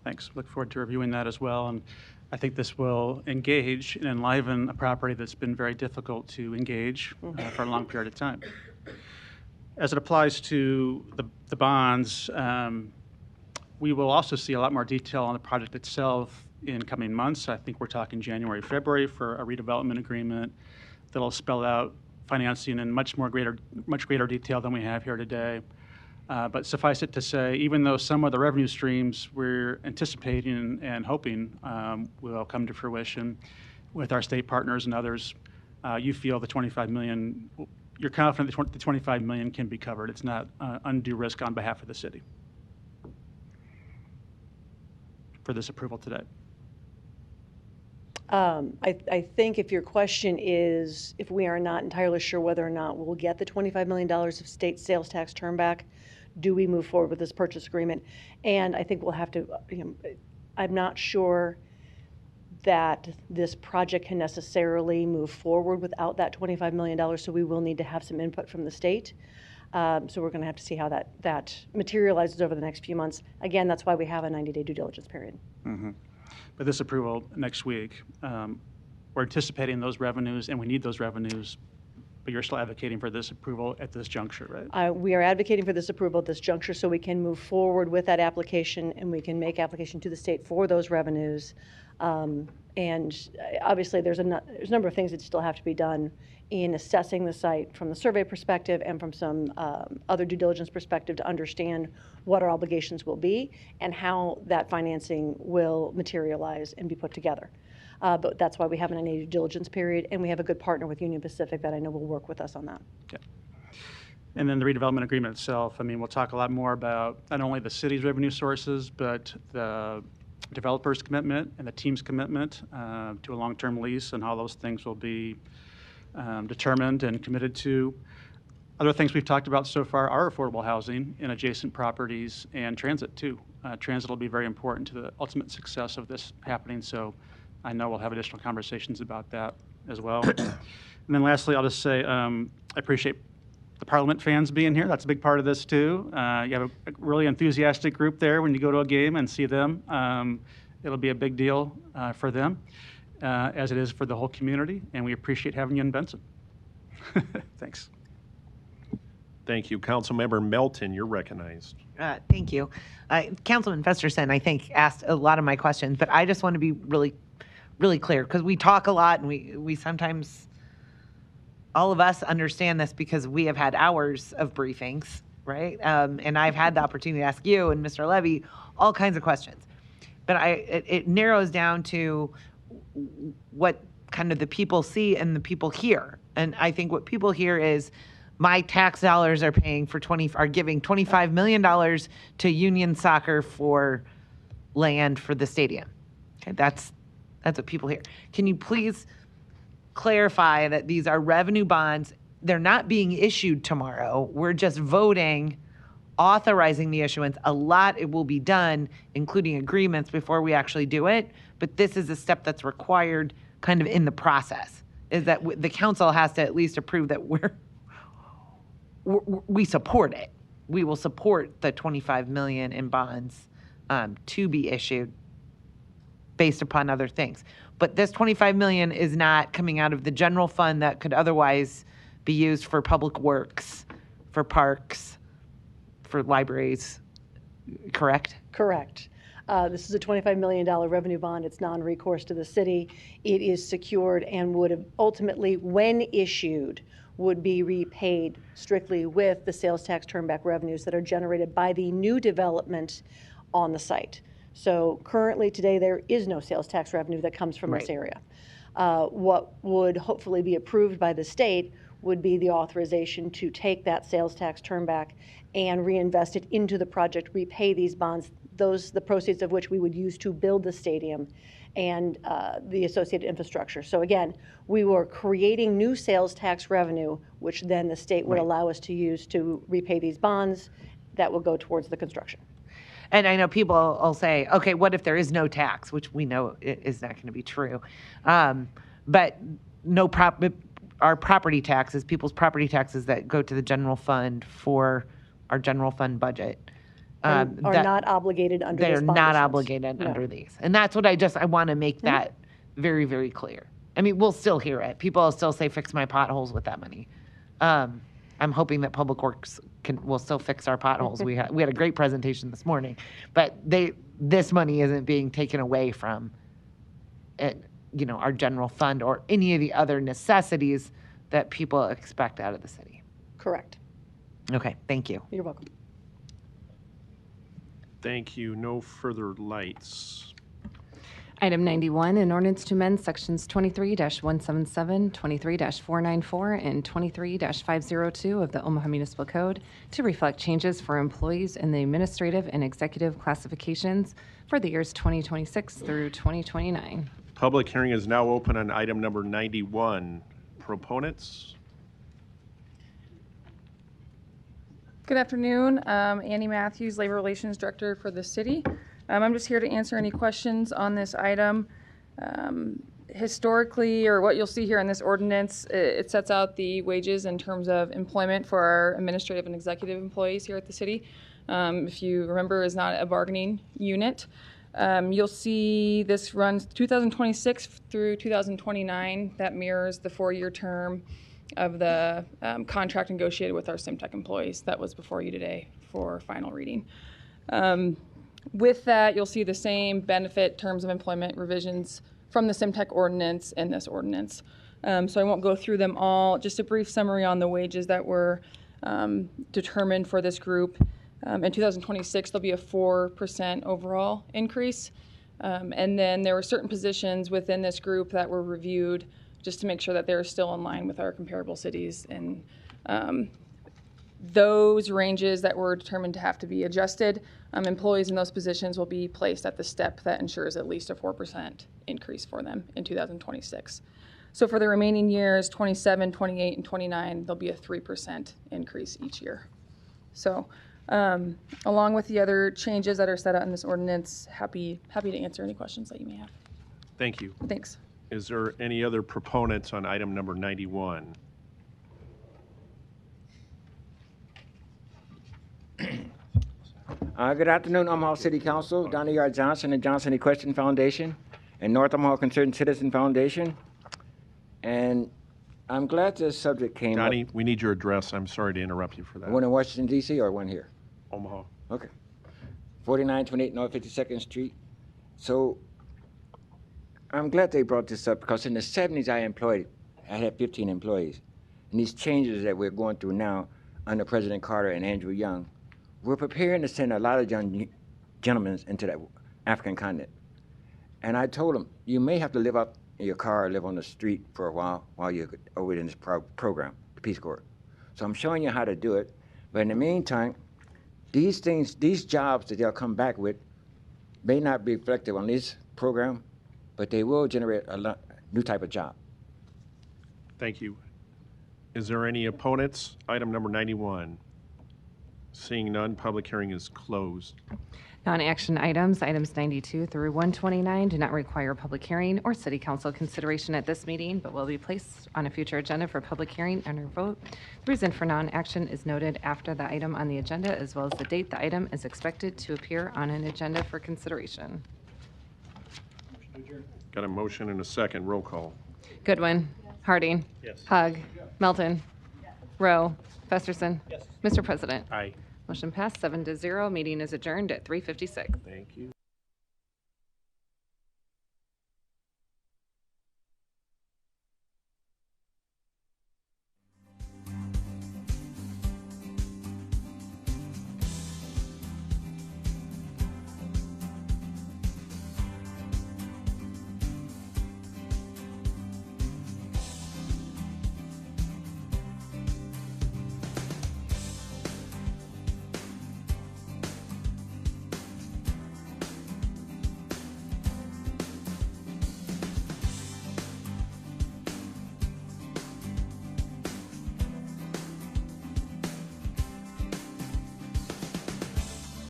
H: Thanks. Look forward to reviewing that as well. And I think this will engage and enliven a property that's been very difficult to engage for a long period of time. As it applies to the bonds, we will also see a lot more detail on the project itself in coming months. I think we're talking January, February for a redevelopment agreement that'll spell out financing in much greater detail than we have here today. But suffice it to say, even though some of the revenue streams we're anticipating and hoping will come to fruition with our state partners and others, you feel the $25 million, you're confident the $25 million can be covered. It's not undue risk on behalf of the city for this approval today.
U: I think if your question is if we are not entirely sure whether or not we'll get the $25 million of state sales tax turnback, do we move forward with this purchase agreement? And I think we'll have to, I'm not sure that this project can necessarily move forward without that $25 million, so we will need to have some input from the state. So we're going to have to see how that materializes over the next few months. Again, that's why we have a 90-day due diligence period.
H: Mm-hmm. But this approval next week, we're anticipating those revenues, and we need those revenues but you're still advocating for this approval at this juncture, right?
U: We are advocating for this approval at this juncture so we can move forward with that application and we can make application to the state for those revenues. And obviously, there's a number of things that still have to be done in assessing the site from the survey perspective and from some other due diligence perspective to understand what our obligations will be and how that financing will materialize and be put together. But that's why we have an due diligence period, and we have a good partner with Union Pacific that I know will work with us on that.
H: Okay. And then the redevelopment agreement itself, I mean, we'll talk a lot more about not only the city's revenue sources, but the developer's commitment and the team's commitment to a long-term lease and how those things will be determined and committed to. Other things we've talked about so far are affordable housing in adjacent properties and transit too. Transit will be very important to the ultimate success of this happening, so I know we'll have additional conversations about that as well. And then lastly, I'll just say I appreciate the Parliament fans being here. That's a big part of this too. You have a really enthusiastic group there when you go to a game and see them. It'll be a big deal for them, as it is for the whole community, and we appreciate having you in Benson. Thanks.
B: Thank you. Councilmember Melton, you're recognized.
O: Thank you. Councilman Festerson, I think, asked a lot of my questions, but I just want to be really clear because we talk a lot and we sometimes, all of us understand this because we have had hours of briefings, right? And I've had the opportunity to ask you and Mr. Levy all kinds of questions. But it narrows down to what kind of the people see and the people hear. And I think what people hear is my tax dollars are giving $25 million to Union Soccer for land for the stadium. Okay, that's what people hear. Can you please clarify that these are revenue bonds? They're not being issued tomorrow. We're just voting, authorizing the issuance. A lot it will be done, including agreements, before we actually do it. But this is a step that's required kind of in the process, is that the council has to at least approve that we support it. We will support the $25 million in bonds to be issued based upon other things. But this $25 million is not coming out of the general fund that could otherwise be used for public works, for parks, for libraries, correct?
U: Correct. This is a $25 million revenue bond. It's non-recourse to the city. It is secured and would have ultimately, when issued, would be repaid strictly with the sales tax turnback revenues that are generated by the new development on the site. So currently today there is no sales tax revenue that comes from this area. What would hopefully be approved by the state would be the authorization to take that sales tax turnback and reinvest it into the project, repay these bonds, the proceeds of which we would use to build the stadium and the associated infrastructure. So again, we were creating new sales tax revenue, which then the state would allow us to use to repay these bonds that will go towards the construction.
O: And I know people will say, okay, what if there is no tax, which we know is not going to be true. But our property taxes, people's property taxes that go to the general fund for our general fund budget.
U: Are not obligated under this bond
O: They're not
U: issuance.
O: obligated under these. And that's what I want to make that very, very clear. I mean, we'll still hear it. People will still say, fix my potholes with that money. I'm hoping that Public Works will still fix our potholes. We had a great presentation this morning, but this money isn't being taken away from our general fund or any of the other necessities that people expect out of the city.
U: Correct.
O: Okay, thank you.
U: You're welcome.
B: Thank you. No further lights.
A: Item 91, an ordinance to amend sections 23-177, 23-494, and 23-502 of the Omaha Municipal Code to reflect changes for employees in the administrative and executive classifications for the years 2026 through 2029.
B: Public hearing is now open on item number 91. Proponents?
P: Good afternoon. Annie Matthews, Labor Relations Director for the city. I'm just here to answer any questions on this item. Historically, or what you'll see here in this ordinance, it sets out the wages in terms of employment for our administrative and executive employees here at the city. If you remember, is not a bargaining unit. You'll see this runs 2026 through 2029. That mirrors the 4-year term contract negotiated with our SimTech employees that was before you today for final reading. With that, you'll see the same benefit terms of employment revisions from the SimTech ordinance in this ordinance. So I won't go through them all. Just a brief summary on the wages that were determined for this group. In 2026, there'll be a 4% overall increase. And then there were certain positions within this group that were reviewed just to make sure that they're still in line with our comparable cities. And those ranges that were determined to have to be adjusted, employees in those positions will be placed at the step that ensures at least a 4% increase for them in 2026. So for the remaining years, 27, 28, and 29, there'll be a 3% increase each year. So along with the other changes that are set out in this ordinance, happy to answer any questions that you may have.
B: Thank you.
P: Thanks.
B: Is there any other proponents on item number 91?
N: Good afternoon, Omaha City Council, Donnie R. Johnson and Johnson Equestrian Foundation, and North Omaha Concerned Citizen Foundation. And I'm glad this subject came
B: Donnie,
N: up.
B: we need your address. I'm sorry to interrupt you for that.
N: One in Washington, D.C. or one here?
B: Omaha.
N: Okay. 4928 North 52nd Street. So I'm glad they brought this up because in the 70s I had 15 employees. And these changes that we're going through now under President Carter and Andrew Young, we're preparing to send a lot of young gentlemen into that African continent. And I told them, you may have to live up in your car or live on the street for a while you're over in this program, the Peace Corps. So I'm showing you how to do it. But in the meantime, these jobs that they'll come back with may not be reflective on this program, but they will generate a new type of job.
B: Thank you. Is there any opponents? Item number 91. Seeing none, public hearing is closed.
A: Non-action items, items 92 through 129, do not require public hearing or city council consideration at this meeting, but will be placed on a future agenda for public hearing and or vote. The reason for non-action is noted after the item on the agenda, as well as the date the item is expected to appear on an agenda for consideration.
B: Got a motion and a second. Roll call.
A: Goodwin. Harding.
L: Yes.
A: Hug. Melton. Rowe. Festerson.
L: Yes.
A: Mr. President.
B: Aye.
A: Motion passed 7-0. Meeting is adjourned at 3:56.
B: Thank you.